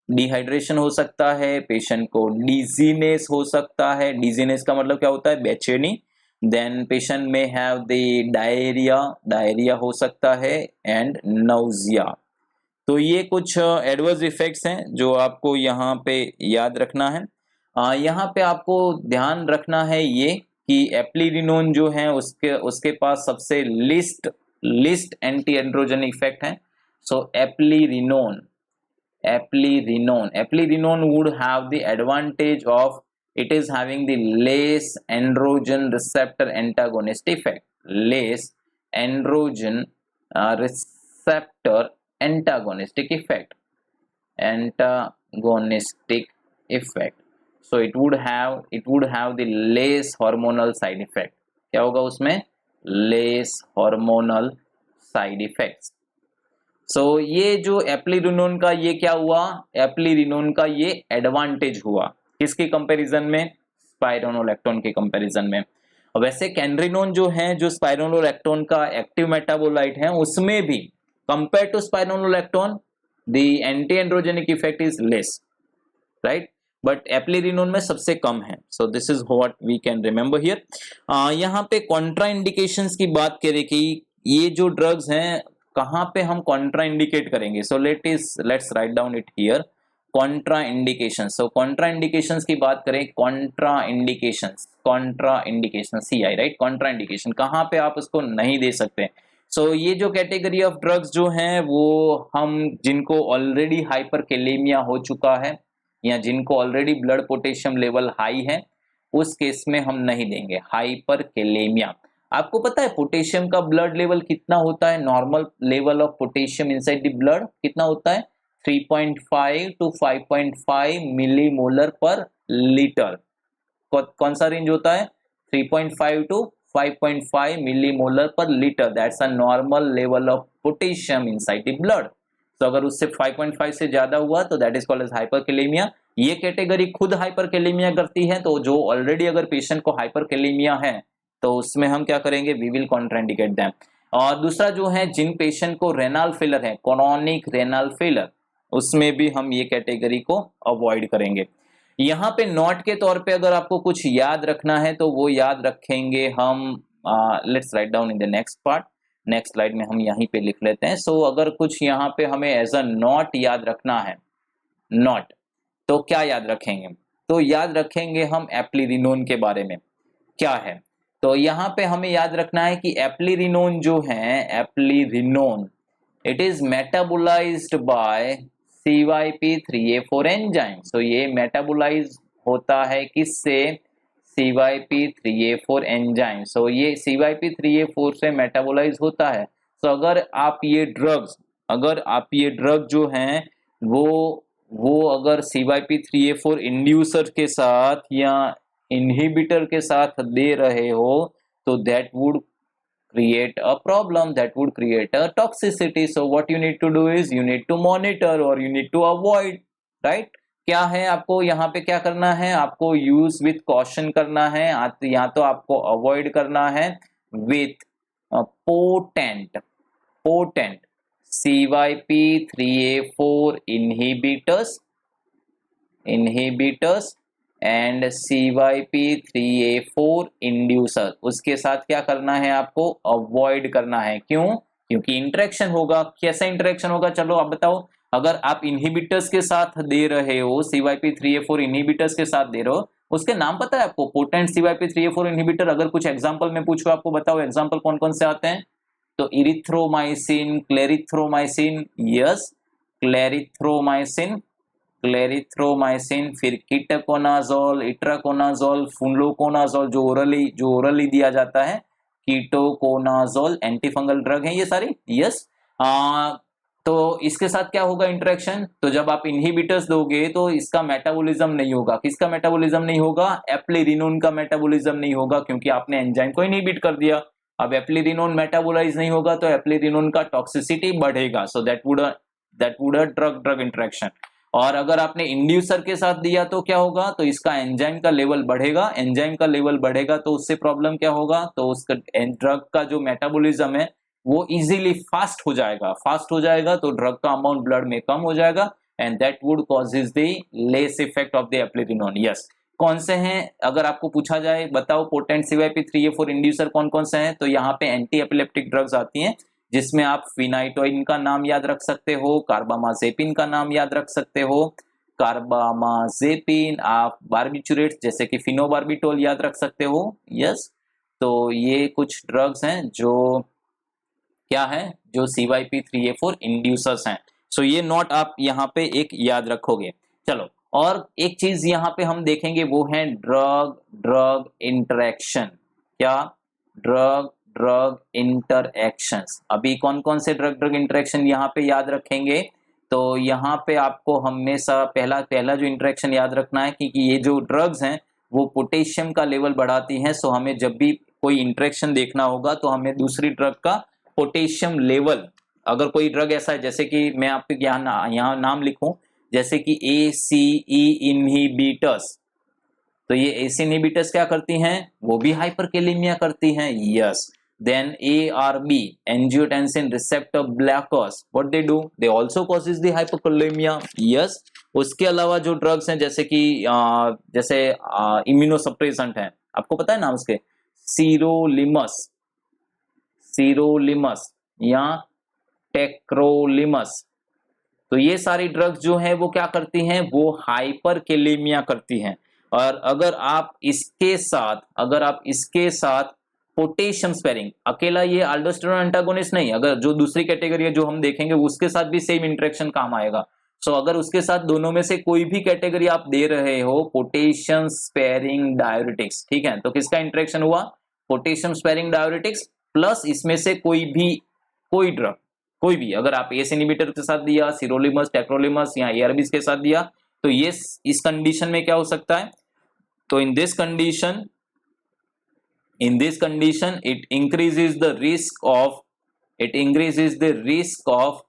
डिहाइड्रेशन हो सकता है, पेशेंट को डिजीनेस हो सकता है, डिजीनेस का मतलब क्या होता है, बेचैनी। देन पेशेंट में हैव द डायरिया हो सकता है, एंड नाउजिया। तो ये कुछ एडवर्स इफेक्ट्स हैं जो आपको यहाँ पे याद रखना है। यहाँ पे आपको ध्यान रखना है ये कि एप्लीरिनोन जो है उसके पास सबसे लिस्ट एंटी एंड्रोजेनिक इफेक्ट है। सो एप्लीरिनोन would have the advantage of it is having the less androgen receptor antagonist effect, less androgen receptor antagonistic effect, so it would have the less hormonal side effect. क्या होगा उसमें, less hormonal side effects. So ये जो एप्लीरिनोन का ये क्या हुआ, एप्लीरिनोन का ये एडवांटेज हुआ किसके कंपैरिजन में, स्पाइरोनोलैक्टोन के कंपैरिजन में। वैसे कैनरिनोन जो है, जो स्पाइरोनोलैक्टोन का एक्टिव मेटाबोलाइट है, उसमें भी compare to spironolactone the anti androgenic effect is less, right, but eplerenone में सबसे कम है। So this is what we can remember here. यहाँ पे कॉन्ट्रा इंडिकेशंस की बात करें कि ये जो ड्रग्स हैं कहाँ पे हम कॉन्ट्रा इंडिकेट करेंगे। सो let's write down it here, Contra indication. So Contra indications की बात करें, Contra indication CI, right, Contra indication कहाँ पे आप उसको नहीं दे सकते। सो ये जो कैटेगरी ऑफ ड्रग्स जो हैं वो हम जिनको ऑलरेडी हाइपरकैलेमिया हो चुका है या जिनको already blood potassium level high है, उस केस में हम नहीं देंगे हाइपरकैलेमिया। आपको पता है पोटेशियम का ब्लड लेवल कितना होता है, normal level of potassium inside the blood कितना होता है, 3.5 to 5.5 मिलीमोलर पर लीटर। कौन सा रेंज होता है, 3.5 to 5.5 millimolar per litre, that's a normal level of potassium inside the blood. तो अगर उससे 5.5 से ज्यादा हुआ तो that is called as hyperkalemia. ये कैटेगरी खुद हाइपरकैलेमिया करती है, तो जो ऑलरेडी अगर पेशेंट को हाइपरकैलेमिया है तो उसमें हम क्या करेंगे, वी विल कॉन्ट्राइंडिकेट देम। और दूसरा जो है, जिन पेशेंट को रेनल फेलर है, क्रोनिक रेनल फेलर, उसमें भी हम ये कैटेगरी को अवॉइड करेंगे। यहाँ पे नोट के तौर पे अगर आपको कुछ याद रखना है तो वो याद रखेंगे हम, let's write down in the next part, next slide में हम यहीं पे लिख लेते हैं। सो अगर कुछ यहाँ पे हमें एज अ नोट याद रखना है, नोट, तो क्या याद रखेंगे, तो याद रखेंगे हम एप्लीरिनोन के बारे में क्या है। तो यहाँ पे हमें याद रखना है कि एप्लीरिनोन जो है, eplerenone it is metabolised by CYP3A4 enzyme. So ये मेटाबोलाइज होता है किससे? CYP3A4 enzyme. सो ये CYP3A4 से मेटाबोलाइज होता है। सो अगर आप ये ड्रग जो हैं वो अगर CYP3A4 इंड्यूसर के साथ या इनहिबिटर के साथ दे रहे हो तो that would create a problem, that would create a toxicity. So what you need to do is you need to monitor or you need to avoid, right? क्या है आपको यहाँ पे क्या करना है? आपको यूज विथ कॉशन करना है या तो आपको अवॉइड करना है with potent CYP3A4 inhibitors and CYP3A4 inducer. उसके साथ क्या करना है? आपको अवॉइड करना है। क्यों? क्योंकि इंटरेक्शन होगा। कैसा इंटरेक्शन होगा? चलो आप बताओ। अगर आप इनहिबिटर्स के साथ दे रहे हो, CYP3A4 इनहिबिटर्स के साथ दे रहे हो, उसके नाम पता है आपको? Potent CYP3A4 inhibitor. अगर कुछ एग्जांपल में पूछो आपको, बताओ एग्जांपल कौन कौन से आते हैं? तो इरिथ्रोमाइसिन, क्लेरिथ्रोमाइसिन, यस क्लेरिथ्रोमाइसिन, फिर कीटोकोनाजोल, इट्राकोनाजोल, फुनलोकोनाजोल जो ओरली दिया जाता है, कीटोकोनाजोल एंटी फंगल ड्रग है ये सारी। यस तो इसके साथ क्या होगा इंटरेक्शन? तो जब आप इनहिबिटर्स दोगे तो इसका मेटाबॉलिज्म नहीं होगा। किसका मेटाबॉलिज्म नहीं होगा? एप्लीरिनोन का मेटाबॉलिज्म नहीं होगा, क्योंकि आपने एंजाइम को इनहिबिट कर दिया। अब एप्लीरिनोन मेटाबोलाइज नहीं होगा तो एप्लीरिनोन का टॉक्सिसिटी बढ़ेगा। So that would a drug interaction. और अगर आपने इंड्यूसर के साथ दिया तो क्या होगा? तो इसका एंजाइम का लेवल बढ़ेगा। एंजाइम का लेवल बढ़ेगा तो उससे प्रॉब्लम क्या होगा? तो उसका ड्रग का जो मेटाबॉलिज्म है वो इजीली फास्ट हो जाएगा तो ड्रग का अमाउंट ब्लड में कम हो जाएगा and that would causes the less effect of the eplerenone. Yes कौन से हैं? अगर आपको पूछा जाए बताओ पोटेंट CYP3A4 इंड्यूसर कौन कौन से हैं, तो यहाँ पे एंटी एपिलेप्टिक ड्रग्स आती हैं जिसमें आप फिनाइटोइन का नाम याद रख सकते हो, कार्बामाजेपिन का नाम याद रख सकते हो, कार्बामाजेपिन, आप बार्बिचुरेट्स जैसे कि फिनोबार्बिटोल याद रख सकते हो। यस तो ये कुछ ड्रग्स हैं जो क्या है, जो CYP3A4 इंड्यूसर्स हैं। सो ये नोट आप यहाँ पे एक याद रखोगे। चलो और एक चीज यहाँ पे हम देखेंगे वो है ड्रग इंटरेक्शन। क्या? ड्रग इंटरएक्शंस। अभी कौन कौन से ड्रग इंटरेक्शन यहाँ पे याद रखेंगे? तो यहाँ पे आपको हमेशा पहला जो इंटरेक्शन याद रखना है कि ये जो ड्रग्स हैं वो पोटेशियम का लेवल बढ़ाती हैं। सो हमें जब भी कोई इंटरेक्शन देखना होगा तो हमें दूसरी ड्रग का पोटेशियम लेवल, अगर कोई ड्रग ऐसा है जैसे कि मैं आपके यहाँ नाम लिखूं जैसे कि ACE इनहिबिटर्स, तो ये ACE इनहिबिटर्स क्या करती हैं? वो भी हाइपरकैलेमिया करती हैं। Yes then ARB angiotensin receptor blockers, what they do? They also causes the hyperkalemia. Yes उसके अलावा जो ड्रग्स हैं जैसे कि इम्यूनोसप्रेसेंट हैं, आपको पता है नाम उसके? सीरोलिमस या टेक्रोलिमस। तो ये सारी ड्रग्स जो है वो क्या करती हैं? वो हाइपरकैलेमिया करती हैं। और अगर आप इसके साथ पोटेशियम स्पेरिंग, अकेला ये अल्डोस्टेरोन एंटागोनिस्ट नहीं, अगर जो दूसरी कैटेगरी है जो हम देखेंगे उसके साथ भी सेम इंटरेक्शन काम आएगा। सो अगर उसके साथ दोनों में से कोई भी कैटेगरी आप दे रहे हो, पोटेशियम स्पेरिंग डायूरेटिक्स, ठीक है, तो किसका इंटरेक्शन हुआ? पोटेशियम स्पेरिंग डायूरेटिक्स प्लस इसमें से कोई ड्रग, कोई भी अगर आप ACE इनहिबिटर के साथ दिया, सिरोलिमस, टेक्रोलिमस या ARBs के साथ दिया, तो ये इस कंडीशन में क्या हो सकता है? तो in this condition it increases the risk of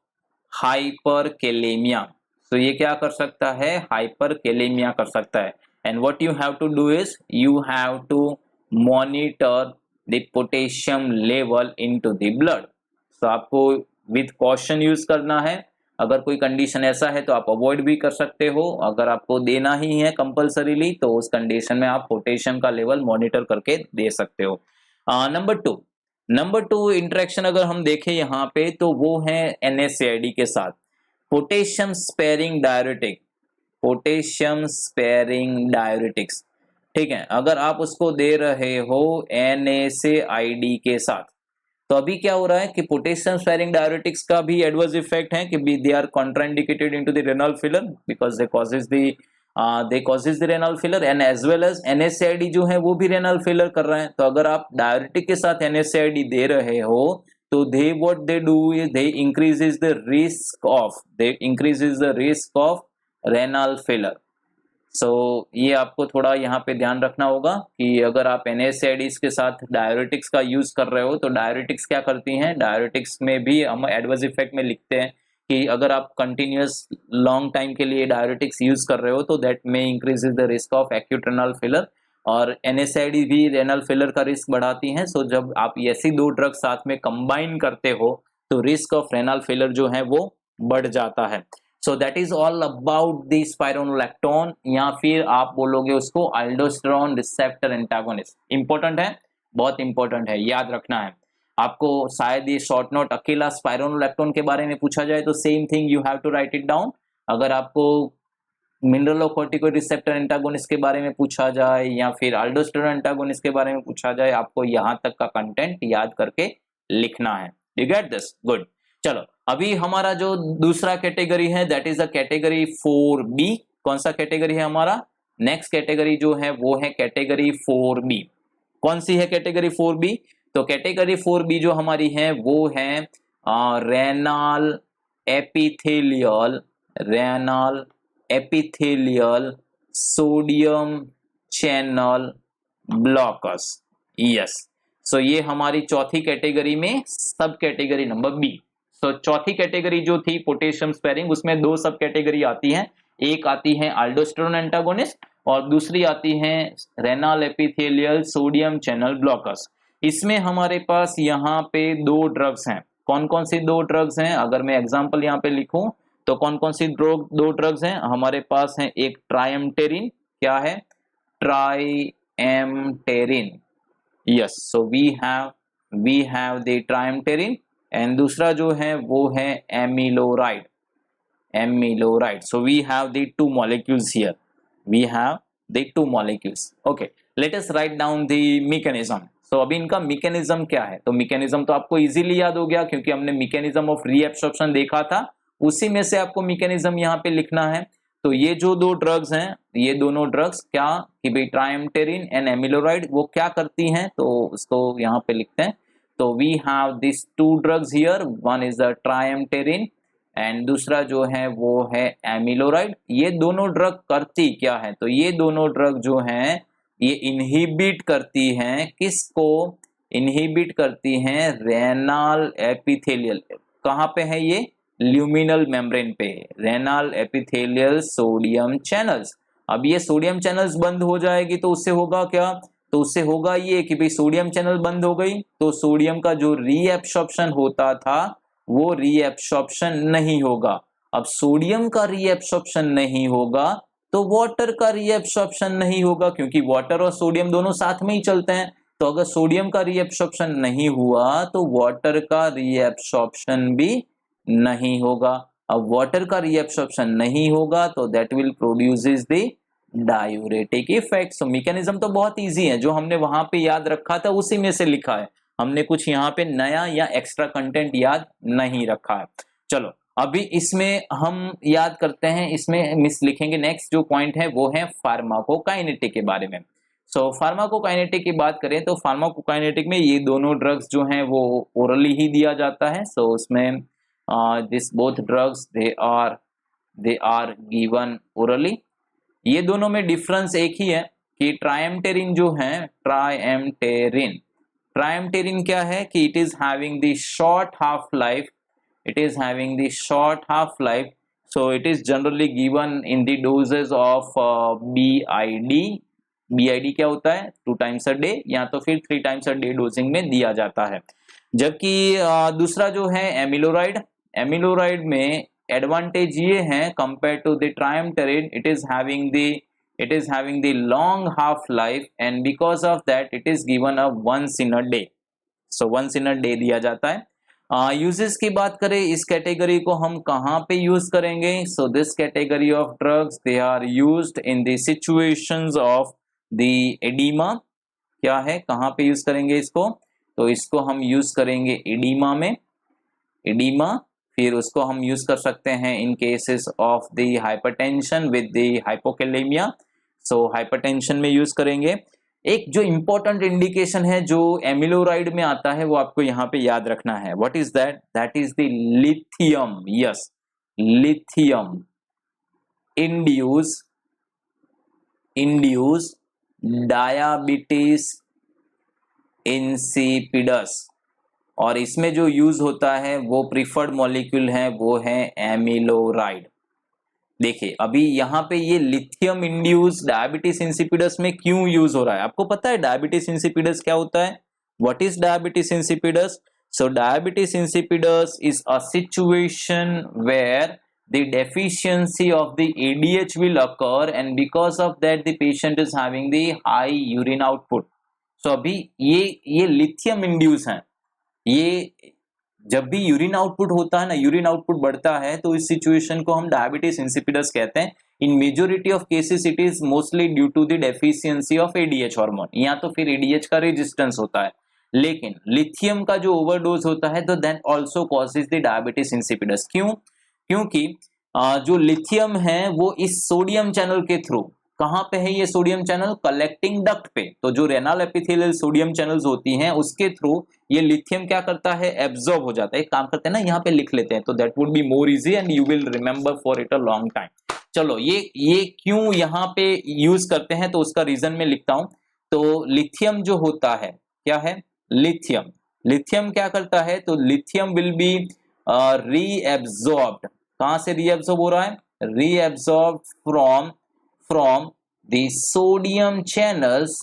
hyperkalemia। तो ये क्या कर सकता है? हाइपरकैलेमिया कर सकता है। And what you have to do is you have to monitor the potassium level into the blood. तो आपको विद कॉशन यूज करना है। अगर कोई कंडीशन ऐसा है तो आप अवॉइड भी कर सकते हो। अगर आपको देना ही है कंपल्सरीली तो उस कंडीशन में आप पोटेशियम का लेवल मॉनिटर करके दे सकते हो। नंबर टू इंटरेक्शन अगर हम देखें यहाँ पे तो वो है NSAID के साथ, पोटेशियम स्पेरिंग डायूरेटिक्स। ठीक है, अगर आप उसको दे रहे हो NSAID के साथ तो अभी क्या हो रहा है कि पोटेशियम स्पेयरिंग डायरेटिक्स का भी एडवर्स इफेक्ट है कि they are contraindicated into the renal failure because they causes the renal failure and as well as NSAID जो है वो भी रेनल फेलियर कर रहे हैं। तो अगर आप डायरेटिक के साथ NSAID दे रहे हो तो they what they do is they increases the risk of renal failure. So ये आपको थोड़ा यहाँ पे ध्यान रखना होगा कि अगर आप NSAIDs के साथ डायरेटिक्स का यूज कर रहे हो तो डायरेटिक्स क्या करती हैं, डायरेटिक्स में भी हम एडवर्स इफेक्ट में लिखते हैं कि अगर आप कंटिन्यूअस लॉन्ग टाइम के लिए डायरेटिक्स यूज कर रहे हो तो दैट में increases the risk of acute renal failure, और NSAID भी रेनल फेलियर का रिस्क बढ़ाती हैं। सो जब आप ऐसी दो ड्रग साथ में कंबाइन करते हो तो रिस्क ऑफ रेनल फेलियर जो है वो बढ़ जाता है। So that is all about the spironolactone, या फिर आप बोलोगे उसको अल्डोस्टेरोन रिसेप्टर एंटागोनिस्ट। इंपॉर्टेंट है, बहुत इंपॉर्टेंट है, याद रखना है आपको। शायद ये शॉर्ट नोट अकेला स्पाइरोनोलैक्टोन के बारे में पूछा जाए तो same thing you have to write it down. अगर आपको मिनरलोकॉर्टिकोइड रिसेप्टर एंटागोनिस्ट के बारे में पूछा जाए या फिर अल्डोस्टेरोन एंटागोनिस्ट के बारे में पूछा जाए, आपको यहाँ तक का कंटेंट याद करके लिखना है। You get this? गुड। चलो अभी हमारा जो दूसरा कैटेगरी है that is the category 4B। कौन सा कैटेगरी है हमारा? नेक्स्ट कैटेगरी जो है वो है कैटेगरी 4B। कौन सी है कैटेगरी 4B? तो कैटेगरी 4B जो हमारी है वो है renal epithelial sodium channel blockers. Yes, so ये हमारी चौथी कैटेगरी में सब कैटेगरी नंबर B। सो चौथी कैटेगरी जो थी पोटेशियम स्पेयरिंग, उसमें दो सब कैटेगरी आती हैं, एक आती है अल्डोस्टेरोन एंटागोनिस्ट और दूसरी आती है renal epithelial sodium channel blockers. इसमें हमारे पास यहाँ पे दो ड्रग्स हैं। कौन कौन सी दो ड्रग्स हैं? अगर मैं एग्जांपल यहाँ पे लिखूं तो कौन कौन सी दो ड्रग्स हैं हमारे पास? है एक ट्राइएम्टेरिन। क्या है? Triamterene. Yes, so we have the triamterene and दूसरा जो है वो है amiloride. So we have the two molecules here. Okay, let us write down the mechanism. So अभी इनका mechanism क्या है? तो mechanism तो आपको easily याद हो गया क्योंकि हमने mechanism of reabsorption देखा था, उसी में से आपको mechanism यहाँ पे लिखना है। तो ये जो दो ड्रग्स हैं, ये दोनों ड्रग्स क्या कि भाई ट्राइएम्टेरिन एंड एमिलोराइड वो क्या करती हैं, तो उसको यहाँ पे लिखते हैं। तो we have this two drugs here, one is the triamterene and दूसरा जो है वो है एमिलोराइड। ये दोनों ड्रग करती क्या है? तो ये दोनों ड्रग जो हैं ये इनहिबिट करती हैं, किसको इनहिबिट करती हैं? Renal epithelial. कहाँ पे है ये? ल्यूमिनल मेम्ब्रेन पे, रेनल एपिथेलियल सोडियम चैनल्स। अब ये सोडियम चैनल्स बंद हो जाएगी तो उससे होगा क्या? तो उससे होगा ये कि भाई सोडियम चैनल बंद हो गई तो सोडियम का जो रीएब्सॉर्प्शन होता था वो रीएब्सॉर्प्शन नहीं होगा। अब सोडियम का रीएब्सॉर्प्शन नहीं होगा तो वाटर का रीएब्सॉर्प्शन नहीं होगा, क्योंकि वाटर और सोडियम दोनों साथ में ही चलते हैं। तो अगर सोडियम का रीएब्सॉर्प्शन नहीं हुआ तो वाटर का रीएब्सॉर्प्शन भी नहीं होगा। अब वाटर का रीएब्सॉर्प्शन नहीं होगा तो that will produces the diuretic effect. So mechanism तो बहुत इजी है, जो हमने वहां पे याद रखा था उसी में से लिखा है, हमने कुछ यहाँ पे नया या एक्स्ट्रा कंटेंट याद नहीं रखा है। चलो अभी इसमें हम याद करते हैं, इसमें मिस लिखेंगे। नेक्स्ट जो पॉइंट है वो है फार्माकोकाइनेटिक के बारे में। सो फार्माकोकाइनेटिक की बात करें तो फार्माकोकाइनेटिक में ये दोनों ड्रग्स जो हैं वो ओरली ही दिया जाता है। सो उसमें this both drugs they are given orally. ये दोनों में डिफरेंस एक ही है कि ट्राइएम्टेरिन जो है, ट्राइएम्टेरिन क्या है कि it is having the short half life, so it is generally given in the doses of BID क्या होता है? 2 times a day या तो फिर 3 times a day डोजिंग में दिया जाता है। जबकि दूसरा जो है एमिलोराइड में एडवांटेज ये है compare to the triamterene, it is having the long half life and because of that it is given a once in a day. So once in a day दिया जाता है। यूजेस की बात करें, इस कैटेगरी को हम कहाँ पे यूज करेंगे? So this category of drugs they are used in the situations of the oedema. क्या है, कहाँ पे यूज करेंगे इसको? तो इसको हम यूज करेंगे एडिमा में, एडिमा। फिर उसको हम यूज कर सकते हैं in cases of the hypertension with the hypokalaemia. So hypertension में यूज करेंगे। एक जो इंपॉर्टेंट इंडिकेशन है जो एमिलोराइड में आता है वो आपको यहाँ पे याद रखना है। What is that? That is the lithium. Yes, lithium induce diabetes insipidus. और इसमें जो यूज होता है वो प्रिफर्ड मॉलिक्यूल है, वो है एमिलोराइड। देखिए अभी यहाँ पे ये लिथियम इंड्यूस डायबिटीज इंसिपिडस में क्यों यूज हो रहा है, आपको पता है डायबिटीज इंसिपिडस क्या होता है? What is diabetes insipidus? So diabetes insipidus is a situation where the deficiency of the ADH will occur and because of that the patient is having the high urine output. So अभी ये लिथियम इंड्यूस है। ये जब भी यूरिन आउटपुट होता है ना, यूरिन आउटपुट बढ़ता है तो इस सिचुएशन को हम डायबिटीज इंसिपिडस कहते हैं। In majority of cases it is mostly due to the deficiency of ADH hormone, या तो फिर एडीएच का रेजिस्टेंस होता है। लेकिन लिथियम का जो ओवरडोज होता है तो then also causes the diabetes insipidus. क्यों? क्योंकि जो लिथियम है वो इस सोडियम चैनल के थ्रू, कहां पे है ये सोडियम चैनल? कलेक्टिंग डक्ट पे। तो जो रेनल एपिथेलियल सोडियम चैनल्स होती हैं उसके थ्रू ये लिथियम क्या करता है? एब्जॉर्ब हो जाता है। एक काम करते हैं ना, यहाँ पे लिख लेते हैं तो that would be more easy and you will remember for it a long time. चलो ये क्यों यहाँ पे यूज करते हैं तो उसका रीजन में लिखता हूं। तो लिथियम जो होता है क्या है? लिथियम क्या करता है? तो लिथियम विल बी रीएब्सॉर्ब्ड। कहां से रीएब्सॉर्ब हो रहा है? Reabsorb from the sodium channels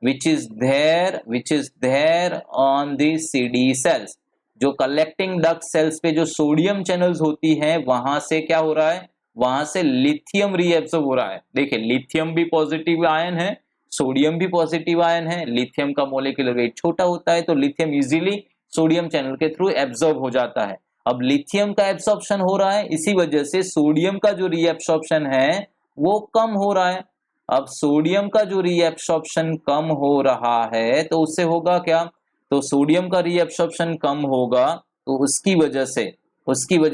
which is there on the CD cells। जो कलेक्टिंग डक्ट सेल्स पे जो सोडियम चैनल्स होती हैं वहां से क्या हो रहा है? वहां से लिथियम रीएब्सॉर्ब हो रहा है। देखिए लिथियम भी पॉजिटिव आयन है, सोडियम भी पॉजिटिव आयन है। लिथियम का मोलिकुलर वेट छोटा होता है तो लिथियम इजीली सोडियम चैनल के थ्रू एब्सॉर्ब हो जाता है। अब लिथियम का एब्सॉर्प्शन हो रहा है, इसी वजह से सोडियम का जो रीएब्सॉर्प्शन है वो कम हो रहा है। अब सोडियम का जो रीएब्सॉर्प्शन कम हो रहा है तो उससे होगा क्या? तो सोडियम का रीएब्सॉर्प्शन कम होगा तो उसकी वजह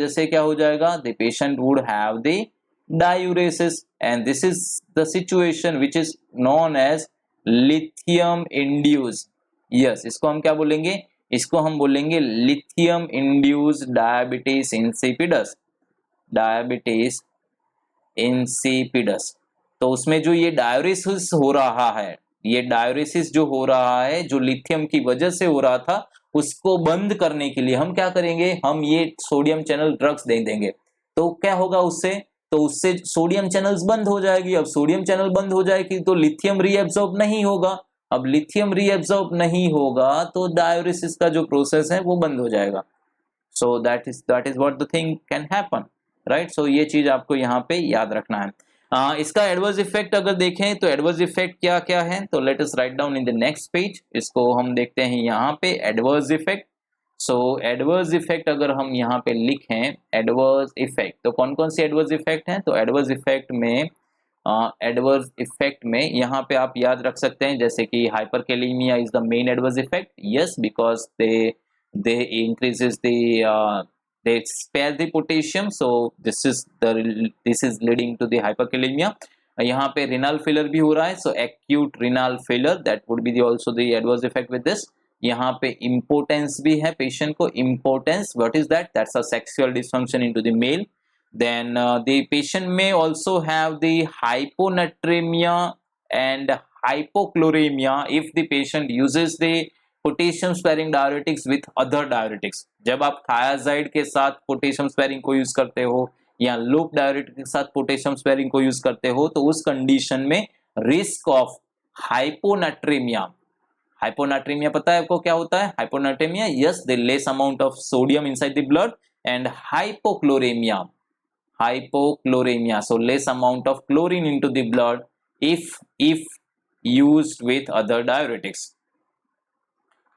से क्या हो जाएगा? The patient would have the diuresis and this is the situation which is known as lithium induced. Yes, इसको हम क्या बोलेंगे? इसको हम बोलेंगे लिथियम इंड्यूस्ड डायबिटीज इंसिपिडस। तो उसमें जो ये डायूरेसिस हो रहा है, ये डायूरेसिस जो हो रहा है जो लिथियम की वजह से हो रहा था, उसको बंद करने के लिए हम क्या करेंगे? हम ये सोडियम चैनल ड्रग्स दे देंगे। तो क्या होगा उससे? तो उससे सोडियम चैनल्स बंद हो जाएगी। अब सोडियम चैनल बंद हो जाएगी तो लिथियम रीएब्सॉर्ब नहीं होगा। अब लिथियम रीएब्सॉर्ब नहीं होगा तो डायूरेसिस का जो प्रोसेस है वो बंद हो जाएगा। So that is what the thing can happen, right. So ये चीज आपको यहाँ पे याद रखना है। इसका एडवर्स इफेक्ट अगर देखें तो एडवर्स इफेक्ट क्या क्या है, तो let us write down in the next page. इसको हम देखते हैं यहाँ पे एडवर्स इफेक्ट। सो एडवर्स इफेक्ट अगर हम यहाँ पे लिखें एडवर्स इफेक्ट, तो कौन कौन सी एडवर्स इफेक्ट हैं? तो एडवर्स इफेक्ट में यहाँ पे आप याद रख सकते हैं जैसे कि hyperkalaemia is the main adverse effect. Yes, because they increases they spare the potassium, so this is leading to the hyperkalemia। यहाँ पे renal failure भी हो रहा है, so acute renal failure that would be also the adverse effect with this। यहाँ पे impotence भी है patient को। impotence, what is that? That's a sexual dysfunction into the male। Then the patient may also have the hyponatremia and hypochloremia if the patient uses the potassium sparing diuretics with other diuretics. जब आप थायाजाइड के साथ पोटेशियम स्पेयरिंग को यूज करते हो या लूप डायरेटिक के साथ पोटेशियम स्पेयरिंग को यूज करते हो तो उस कंडीशन में रिस्क ऑफ हाइपोनाट्रीमिया। हाइपोनाट्रीमिया पता है आपको क्या होता है? Hyponatraemia, yes, the less amount of sodium inside the blood. And hypochloraemia, so less amount of chlorine into the blood if used with other diuretics।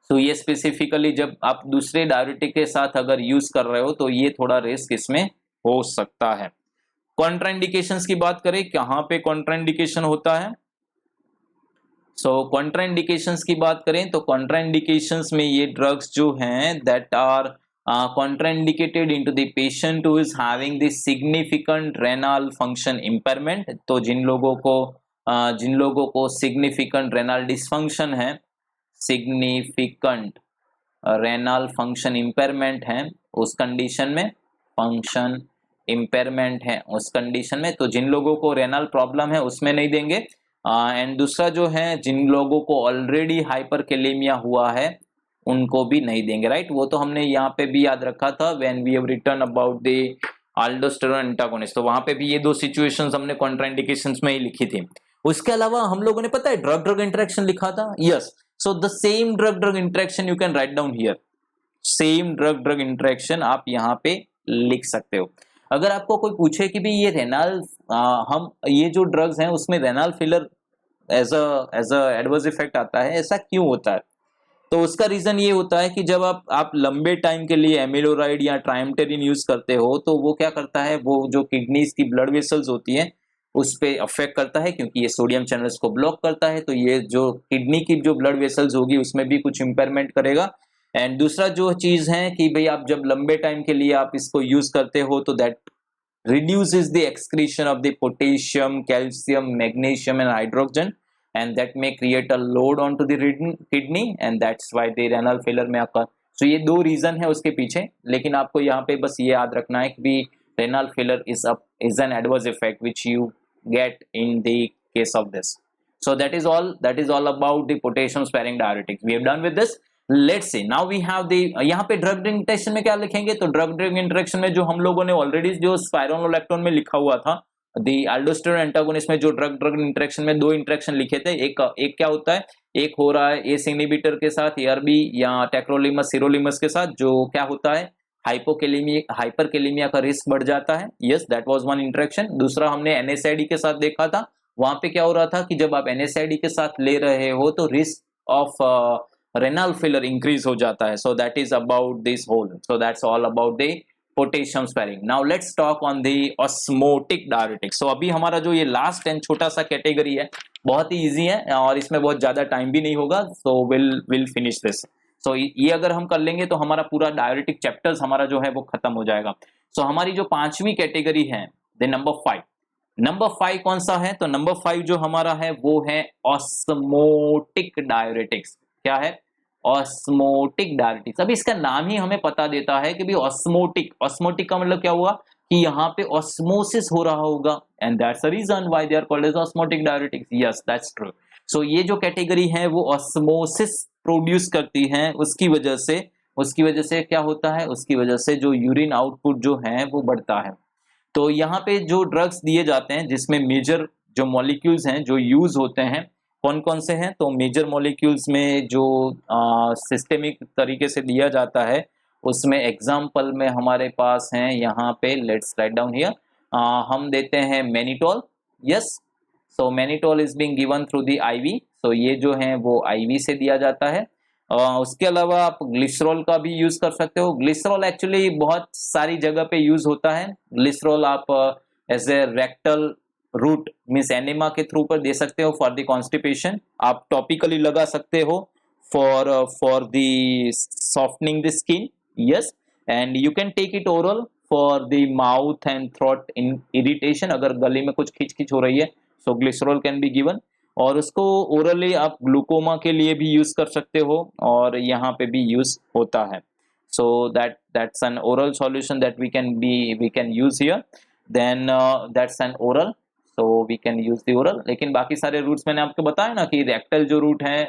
तो ये स्पेसिफिकली जब आप दूसरे डायरेटिक के साथ अगर यूज कर रहे हो तो ये थोड़ा रिस्क इसमें हो सकता है। कॉन्ट्राइंडिकेशंस की बात करें, कहां पे कॉन्ट्राइंडिकेशन होता है? सो कॉन्ट्राइंडिकेशंस की बात करें तो कॉन्ट्राइंडिकेशंस में ये ड्रग्स जो हैं that are contraindicated into the patient who is having the significant renal function impairment. तो जिन लोगों को सिग्निफिकेंट रेनल डिसफंक्शन है, सिग्निफिकेंट रेनल फंक्शन इम्पेयरमेंट है उस कंडीशन में, फंक्शन इम्पेयरमेंट है उस कंडीशन में, तो जिन लोगों को रेनल प्रॉब्लम है उसमें नहीं देंगे। एंड दूसरा जो है जिन लोगों को ऑलरेडी हाइपरकैलेमिया हुआ है उनको भी नहीं देंगे, राइट। वो तो हमने यहाँ पे भी याद रखा था when we have written about the aldosterone antagonist, तो वहां पे भी ये दो सिचुएशंस हमने कॉन्ट्राइंडिकेशंस में ही लिखी थी। उसके अलावा हम लोगों ने पता है ड्रग ड्रग इंटरेक्शन लिखा था, yes. So the same drug drug interaction you can write down here, same drug drug interaction आप यहाँ पे लिख सकते हो। अगर आपको कोई पूछे कि भी ये रेनल हम ये जो ड्रग्स हैं उसमें renal failure as a adverse effect आता है, ऐसा क्यों होता है, तो उसका रीजन ये होता है कि जब आप लंबे टाइम के लिए एमिलोराइड या ट्राइमटेरिन यूज करते हो तो वो क्या करता है, वो जो किडनीज की ब्लड वेसल्स होती है उस पे अफेक्ट करता है, क्योंकि ये सोडियम चैनल्स को ब्लॉक करता है, तो ये जो किडनी की जो ब्लड वेसल्स होगी उसमें भी कुछ इंपेयरमेंट करेगा। एंड दूसरा जो चीज है कि भाई आप जब लंबे टाइम के लिए आप इसको यूज करते हो तो that reduces the excretion of the potassium, calcium, magnesium and hydrogen, and that may create a load onto the kidney and that's why the renal failure में occur। so ये दो रीजन है उसके पीछे, लेकिन आपको यहाँ पे बस ये याद रखना है कि भी renal failure is an adverse effect which you get in the case of this। so that is all about the potassium sparing diuretics। we have done with this। Let's see now we have the यहाँ पे ड्रग ड्रग इंटरेक्शन में क्या लिखेंगे, तो ड्रग ड्रग इंटरेक्शन में जो हम लोगों ने ऑलरेडी जो स्पाइरोनोलेक्टोन में लिखा हुआ था, द एल्डोस्टेरोन एंटागोनिस्ट में जो ड्रग ड्रग इंटरेक्शन में दो इंटरेक्शन लिखे थे, एक क्या होता है, एक हो रहा है एस इनहिबिटर के साथ एआरबी या टेक्रोलिमस सिरोलिमस के साथ, जो क्या होता है हाइपरकैलेमिया का रिस्क बढ़ जाता है, yes that was one interaction. दूसरा हमने एनएसआईडी के साथ देखा था, वहां पे क्या हो रहा था कि जब आप एनएसआईडी के साथ ले रहे हो तो risk of renal failure increase हो जाता है। so that is about this whole, so that's all about the potassium sparing। now let's talk on the osmotic diuretics। so अभी हमारा जो ये लास्ट एंड छोटा सा कैटेगरी है बहुत ही इजी है और इसमें बहुत ज्यादा टाइम भी नहीं होगा, so we'll finish this। so ये अगर हम कर लेंगे तो हमारा पूरा डायरेटिक चैप्टर्स हमारा जो है वो खत्म हो जाएगा। so हमारी जो पांचवी कैटेगरी है द नंबर 5 कौन सा है, तो नंबर 5 जो हमारा है वो है ऑस्मोटिक डायरेटिक्स। क्या है, ऑस्मोटिक डायरेटिक्स। अभी इसका नाम ही हमें पता देता है कि भी ऑस्मोटिक का मतलब क्या हुआ कि यहाँ पे ऑस्मोसिस हो रहा होगा, and that's the reason why they are called as osmotic diuretics. Yes that's true. So ये जो कैटेगरी है वो ऑस्मोसिस प्रोड्यूस करती है, उसकी वजह से क्या होता है, उसकी वजह से जो यूरिन आउटपुट जो है वो बढ़ता है। तो यहाँ पे जो ड्रग्स दिए जाते हैं जिसमें मेजर जो मॉलिक्यूल्स हैं जो यूज होते हैं कौन कौन से हैं, तो मेजर मॉलिक्यूल्स में जो सिस्टेमिक तरीके से दिया जाता है उसमें एग्जाम्पल में हमारे पास हैं यहाँ पे, लेट्स राइट डाउन हियर, हम देते हैं mannitol. Yes, so mannitol is being given through the IV. So ये जो है वो आईवी से दिया जाता है। उसके अलावा आप ग्लिसरॉल का भी यूज कर सकते हो। ग्लिसरॉल एक्चुअली बहुत सारी जगह पे यूज होता है। ग्लिसरॉल आप as a rectal route means enema के थ्रू पर दे सकते हो फॉर द कॉन्स्टिपेशन। आप टॉपिकली लगा सकते हो for the softening the skin. Yes, and you can take it oral for the mouth and throat irritation. अगर गले में कुछ खिंच खिंच हो रही है so glycerol can be given, और उसको ओरली आप ग्लूकोमा के लिए भी यूज कर सकते हो और यहाँ पे भी यूज होता है। so that's an oral solution that we can use here। then that's an oral, so we can use the oral। लेकिन बाकी सारे रूट्स मैंने आपको बताया ना कि रेक्टल जो रूट है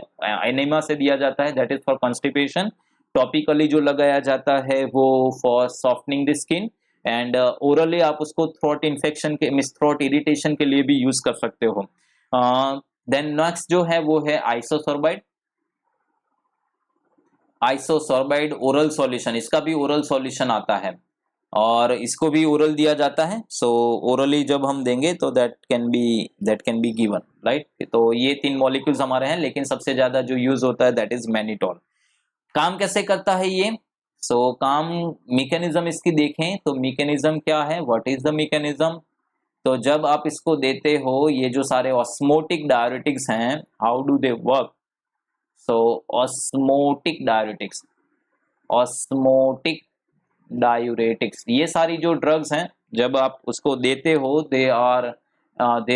एनेमा से दिया जाता है, that is for constipation. Topically जो लगाया जाता है वो for softening the skin, and orally आप उसको थ्रोट इन्फेक्शन के मींस थ्रोट इरिटेशन के लिए भी यूज कर सकते हो। देन नेक्स्ट जो है वो है आइसोसोर्बाइड ओरल सॉल्यूशन। इसका भी ओरल सॉल्यूशन आता है और इसको भी ओरल दिया जाता है। सो ओरली जब हम देंगे तो that can be given, right. तो ये 3 मॉलिक्यूल्स हमारे हैं, लेकिन सबसे ज्यादा जो यूज होता है दैट इज मैनिटोल। काम कैसे करता है ये, काम मैकेनिज्म इसकी देखें तो मैकेनिज्म क्या है, व्हाट इज द मैकेनिज्म। तो जब आप इसको देते हो, ये जो सारे ऑस्मोटिक डायरेटिक्स हैं, how do they work? So osmotic diuretics, osmotic diuretics, ये सारी जो ड्रग्स हैं जब आप उसको देते हो, they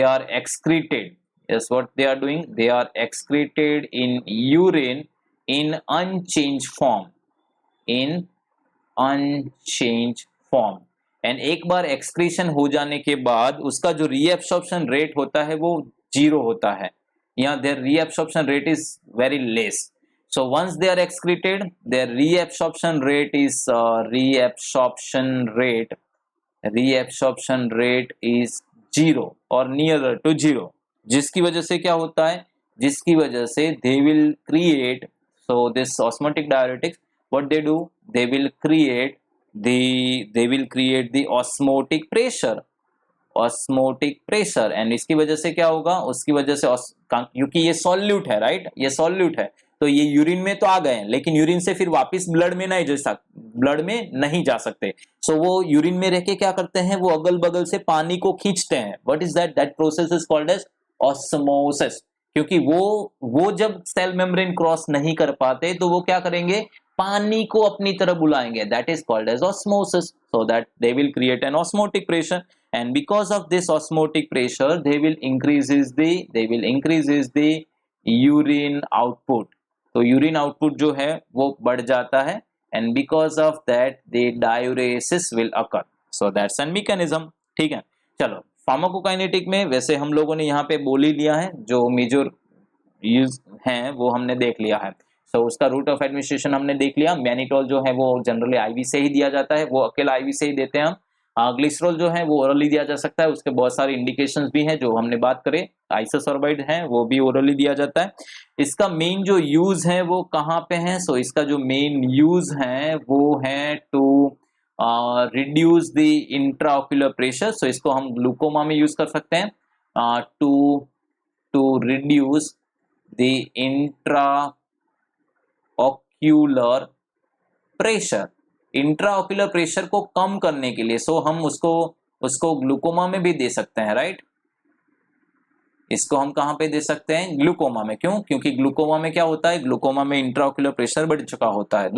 are excreted, yes, what they are doing, they are excreted in urine in unchanged form, in unchanged form, and एक बार एक्सक्रीशन हो जाने के बाद उसका जो रीएब्सॉर्प्शन रेट होता है वो जीरो होता है, या their reabsorption rate is very less. So once they are excreted, their reabsorption rate is reabsorption rate is zero or nearer to zero, जिसकी वजह से क्या होता है, जिसकी वजह से they will create, so this osmotic diuretics, what they do, they will create the osmotic pressure, osmotic pressure, and इसकी वजह से क्या होगा, उसकी वजह से क्योंकि ये सॉल्यूट है, राइट, ये सॉल्यूट है, तो ये यूरिन में तो आ गए हैं, लेकिन यूरिन से फिर वापस ब्लड में नहीं जा सकते। सो वो यूरिन में रह के क्या करते हैं, वो अगल बगल से पानी को खींचते हैं। What is that process is called as osmosis, क्योंकि वो जब सेल मेम्ब्रेन क्रॉस नहीं कर पाते तो वो क्या करेंगे, पानी को अपनी तरफ बुलाएंगे, that is called as osmosis, so that they will create an osmotic pressure, and because of this osmotic pressure they will increases the urine output, तो यूरिन आउटपुट जो है वो बढ़ जाता है, and because of that the diuresis will occur, so that's a mechanism। ठीक है, चलो फार्माकोकाइनेटिक में वैसे हम लोगों ने यहाँ पे बोल ही लिया है, जो मेजर यूज हैं वो हमने देख लिया है। सो उसका रूट ऑफ एडमिनिस्ट्रेशन हमने देख लिया। मैनिटोल जो है वो जनरली आईवी से ही दिया जाता है, वो अकेला आईवी से ही देते हैं हम। ग्लिसरॉल जो है वो ओरली दिया जा सकता है, उसके बहुत सारे इंडिकेशंस भी हैं जो हमने बात करें। आइसोसोर्बाइड है वो भी ओरली दिया जाता है। इसका मेन जो यूज है वो कहाँ पे है, सो इसका जो मेन यूज है वो है to reduce the intraocular pressure, so इसको हम ग्लूकोमा में यूज कर सकते हैं, to reduce the intraocular pressure, intraocular pressure को कम करने के लिए। सो हम उसको ग्लूकोमा में भी दे सकते हैं, राइट, इसको हम कहां पे दे सकते हैं, ग्लूकोमा में। क्यों? क्योंकि ग्लूकोमा में क्या होता है, ग्लूकोमा में इंट्राओक्यूलर प्रेशर बढ़ चुका होता है।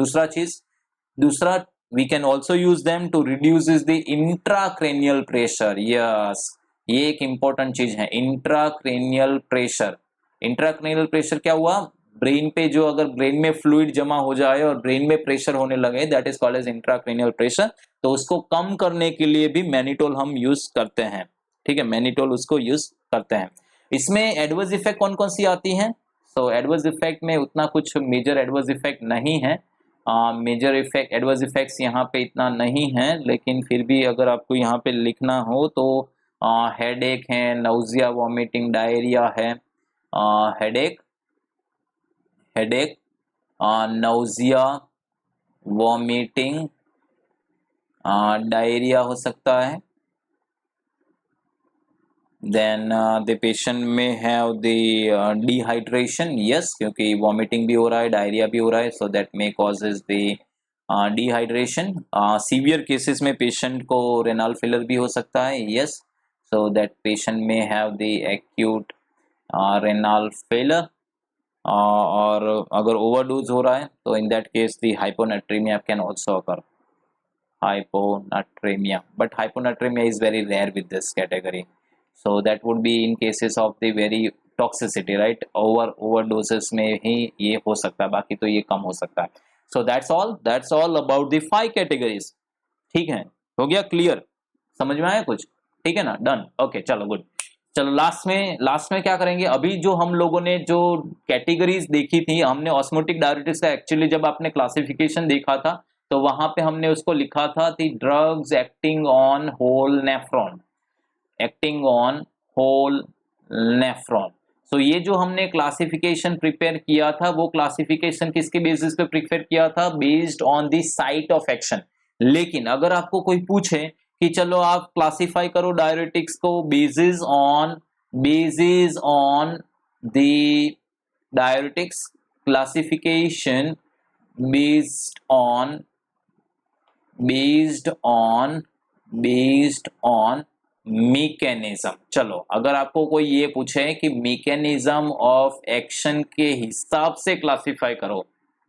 दूसरा we can also use them to reduce the intracranial pressure. Yes, ये एक इंपॉर्टेंट चीज है, इंट्राक्रेनियल प्रेशर। इंट्राक्रेनियल प्रेशर क्या हुआ, ब्रेन पे जो अगर ब्रेन में फ्लूइड जमा हो जाए और ब्रेन में प्रेशर होने लगे, that is called as intracranial pressure. तो उसको कम करने के लिए भी मैनिटोल हम यूज करते हैं, ठीक है, मैनिटोल उसको यूज करते हैं। इसमें एडवर्स इफेक्ट कौन कौन सी आती हैं, सो एडवर्स इफेक्ट में उतना कुछ मेजर एडवर्स इफेक्ट नहीं है, मेजर इफेक्ट एडवर्स इफेक्ट्स यहाँ पे इतना नहीं है, लेकिन फिर भी अगर आपको यहाँ पे लिखना हो तो हेडेक है, नाउजिया, वॉमिटिंग, डायरिया है, हेडेक, नाउजिया, वॉमिटिंग, डायरिया हो सकता है। देन द पेशेंट में हैव द डिहाइड्रेशन, यस, क्योंकि वॉमिटिंग भी हो रहा है, डायरिया भी हो रहा है, so that may causes the dehydration. Severe cases में पेशेंट को रेनल फेलियर भी हो सकता है, यस, सो दैट पेशेंट में have the acute renal failure. और अगर ओवरडोज हो रहा है तो in that case the hyponatraemia can also occur, hyponatremia, but hyponatremia is very rare with this category, so that would be in cases of the very toxicity, right, overdoses में ही ये हो सकता है, बाकी तो ये कम हो सकता है। so that's all about the 5 categories। ठीक है, हो गया क्लियर, समझ में आया कुछ, ठीक है ना, डन, ओके, चलो गुड। चलो लास्ट में क्या करेंगे, अभी जो हम लोगों ने जो कैटेगरीज देखी थी, हमने ऑस्मोटिक डायरेटिक्स का एक्चुअली जब आपने क्लासिफिकेशन देखा था तो वहां पे हमने उसको लिखा था the drugs acting on whole nephron, acting on whole nephron. So ये जो हमने क्लासिफिकेशन प्रिपेयर किया था, वो क्लासिफिकेशन किसके बेसिस पे प्रिपेयर किया था, based on the site of action. लेकिन अगर आपको कोई पूछे कि चलो आप क्लासिफाई करो डायरेटिक्स को basis on the diuretics classification based on mechanism. चलो अगर आपको कोई ये पूछे कि मैकेनिज्म ऑफ एक्शन के हिसाब से क्लासिफाई करो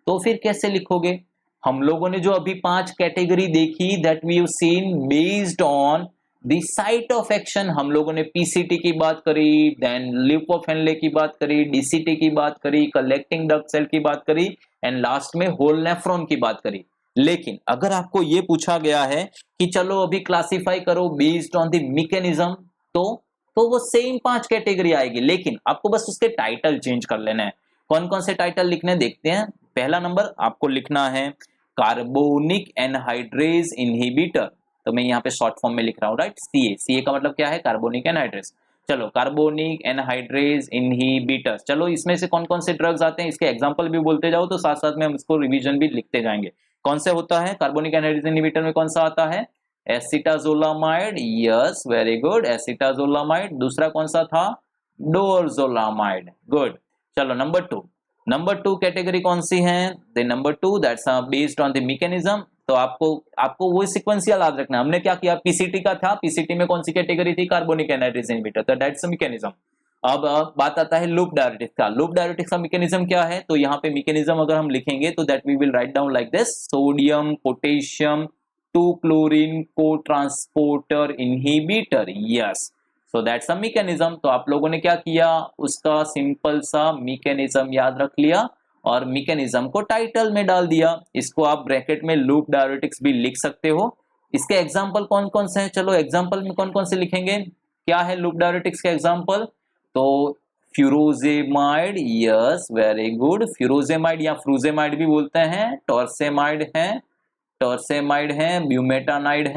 तो फिर कैसे लिखोगे? हम लोगों ने जो अभी 5 कैटेगरी देखी, that we have seen based on the site of action. हम लोगों ने पीसीटी की बात करी, देन लिप ऑफ हेनले की बात करी, डीसीटी की बात करी, कलेक्टिंग डक्ट सेल की बात करी, एंड लास्ट में होल नेफ्रॉन की बात करी। लेकिन अगर आपको ये पूछा गया है कि चलो अभी क्लासिफाई करो बेस्ड ऑन द मैकेनिज्म, तो वो सेम 5 कैटेगरी आएगी, लेकिन आपको बस उसके टाइटल चेंज कर लेना है। कौन कौन से टाइटल लिखने देखते हैं। पहला नंबर आपको लिखना है कार्बोनिक एनहाइड्रेज इनहिबिटर। तो मैं यहाँ पे शॉर्ट फॉर्म में लिख रहा हूँ, राइट, सीए। सीए का मतलब क्या है? Carbonic anhydrase. चलो कार्बोनिक एनहाइड्रेज इनहिबिटर। चलो इसमें से कौन कौन से ड्रग्स आते हैं इसके एग्जांपल भी बोलते जाओ, तो साथ साथ में हम इसको रिवीजन भी लिखते जाएंगे। कौन से होता है कार्बोनिक एनहाइड्रेज इनहिबिटर में? कौन सा आता है? Acetazolamide. Yes, very good, acetazolamide. दूसरा कौन सा था? डोरजोलामाइड। गुड। चलो नंबर टू कैटेगरी कौन सी है? The number two that's based on the mechanism. तो आपको वो सीक्वेंस याद रखना। हमने क्या किया? पीसीटी का था, पीसीटी में कौन सी कैटेगरी थी? कार्बोनिक एनहाइड्रेज इनहिबिटर, तो दैट्स मैकेनिज्म। अब बात आता है लूप डायरेटिक्स का। लूप डायरेटिक्स का मैकेनिज्म क्या है? तो यहाँ पे मैकेनिज्म अगर हम लिखेंगे तो that we will write down like this: sodium potassium 2 chlorine cotransporter inhibitor. Yes, so that's a mechanism. तो आप लोगों ने क्या किया? उसका सिंपल सा मैकेनिज्म याद रख लिया और मैकेनिज्म को टाइटल में डाल दिया। इसको आप ब्रैकेट में लूप डायरेटिक्स भी लिख सकते हो। इसके एग्जाम्पल कौन कौन से हैं? चलो एग्जाम्पल में कौन कौन से लिखेंगे? क्या है लूप डायरेटिक्स के एग्जाम्पल? तो फ्यूरोजेमाइड। यस, वेरी गुड, फ्यूरोजेमाइड या फ्रूजेमाइड भी बोलते हैं। टॉर्सेमाइड है, ब्यूमेटानाइड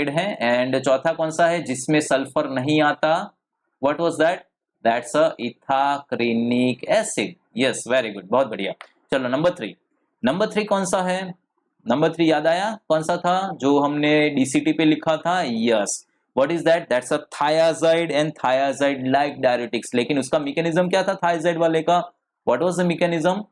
है, एंड चौथा कौन सा है जिसमें सल्फर नहीं आता? What was that? That's a ethacrynic acid. Yes, very good, बहुत बढ़िया। चलो नंबर थ्री कौन सा है? नंबर 3 याद आया? कौन सा था जो हमने डीसीटी पे लिखा था? Yes, what is that? That's a thiazide and thiazide like diuretics. लेकिन उसका मैकेनिज्म क्या था थायाजाइड वाले का? What was the mechanism?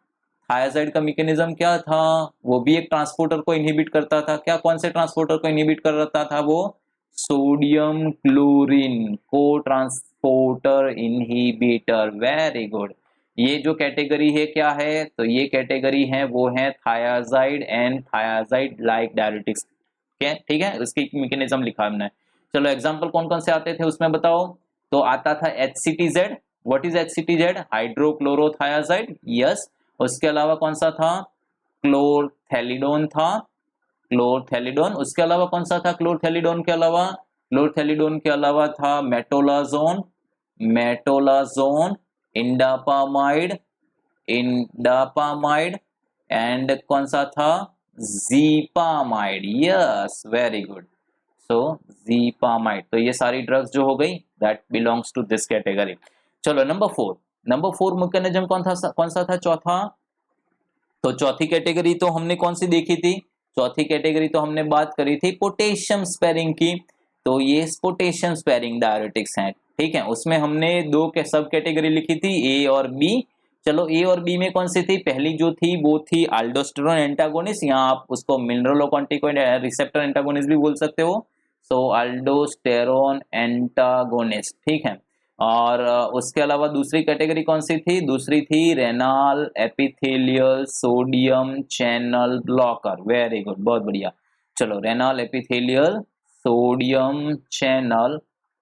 Thiazide का मैकेनिज्म क्या था? वो भी एक ट्रांसपोर्टर को इनहिबिट करता था। क्या कौन से ट्रांसपोर्टर को इनहिबिट करता था वो? Sodium chlorine cotransporter inhibitor. Very good. ये जो कैटेगरी है क्या है? तो ये कैटेगरी है वो है thiazide and thiazide like diuretics. ठीक है, उसकी मैकेनिज्म लिखा हमने। चलो एग्जांपल कौन कौन से आते थे उसमें बताओ। तो आता था HCTZ। What is HCTZ? Hydrochlorothiazide. Yes. उसके अलावा कौन सा था? क्लोरथेलिडोन था, क्लोरथेलिडोन। उसके अलावा कौन सा था? क्लोरथेलिडोन के अलावा था मेटोलाजोन, इंडापामाइड, एंड कौन सा था? Xipamide. Yes, very good. So xipamide. तो ये सारी ड्रग्स जो हो गई that belongs to this category. चलो नंबर फोर मैकेनिज्म कौन सा था चौथा? तो चौथी कैटेगरी तो हमने कौन सी देखी थी? चौथी कैटेगरी तो हमने बात करी थी पोटेशियम स्पेरिंग की। तो ये पोटेशियम स्पेरिंग डायरेटिक्स हैं। ठीक है, उसमें हमने दो के सब कैटेगरी लिखी थी, ए और बी। चलो ए और बी में कौन सी थी? पहली जो थी वो थी अल्डोस्टेरोन एंटागोनिस्ट, या आप उसको मिनरलोकॉर्टिकोइड रिसेप्टर एंटागोनिस्ट भी बोल सकते हो। सो अल्डोस्टेरोन एंटागोनिस्ट, ठीक है। और उसके अलावा दूसरी कैटेगरी कौन सी थी? दूसरी थी renal epithelial sodium channel blocker. Very good, बहुत बढ़िया। चलो renal epithelial sodium channel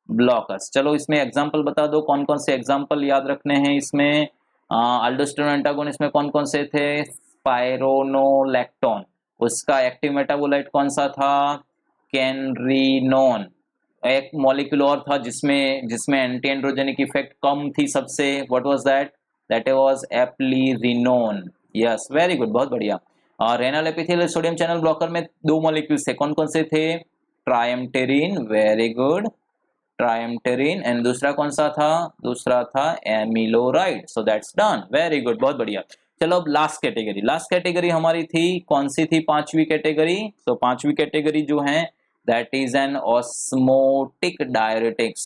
blockers. चलो इसमें एग्जांपल बता दो, कौन कौन से एग्जांपल याद रखने हैं इसमें? अल्डोस्टेरोन एंटागोनिस्ट में कौन कौन से थे? स्पाइरोनोलैक्टोन। उसका एक्टिव मेटाबोलाइट कौन सा था? कैनरिनोन। एक मॉलिक्यूल और था जिसमें एंटी एंड्रोजेनिक इफेक्ट कम थी सबसे। What was that? That was eplerenone. Yes, very good, बहुत बढ़िया। और renal epithelial sodium channel blocker में दो मॉलिक्यूल्स थे, कौन कौन से थे? Triamterene. Very good, triamterene. And दूसरा कौन सा था? दूसरा था amiloride. So that's done, very good, बहुत बढ़िया। चलो अब लास्ट कैटेगरी हमारी थी कौन सी थी? पांचवी कैटेगरी। तो पांचवी कैटेगरी जो है that is an osmotic diuretics.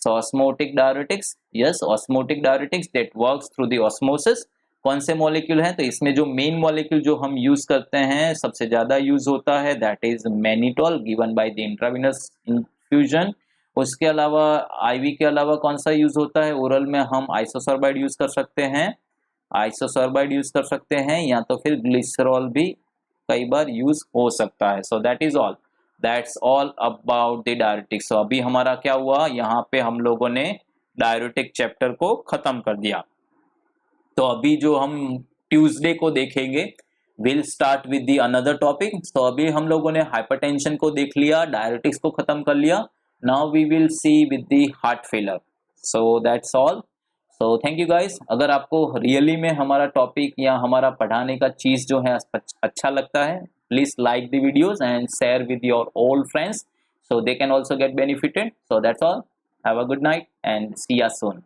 So osmotic diuretics, yes, osmotic diuretics that works through the osmosis. कौन से मॉलिक्यूल हैं, तो इसमें जो मेन मॉलिक्यूल जो हम यूज करते हैं, सबसे ज्यादा यूज होता है, that is mannitol given by the intravenous infusion. उसके अलावा आईवी के अलावा कौन सा यूज होता है, ओरल में हम आइसोसोर्बाइड यूज कर सकते हैं, आइसोसोर्बाइड यूज कर सकते हैं, या तो फिर ग्लिसरॉल भी कई बार यूज हो सकता है। So that is all, that's all about the diuretics. So अभी हमारा क्या हुआ, यहाँ पे हम लोगों ने डायरेटिक चैप्टर को खत्म कर दिया। तो अभी जो हम ट्यूसडे को देखेंगे, will start with the another topic. तो अभी हम लोगों ने हाइपरटेंशन को देख लिया, डायरेटिक्स को खत्म कर लिया। Now we will see with the heart failure. So that's all. So thank you guys. अगर आपको रियली में हमारा टॉपिक या हमारा पढ़ाने का चीज जो है अच्छा लगता है, please like the videos and share with your all friends so they can also get benefited. So that's all. Have a good night and see you soon.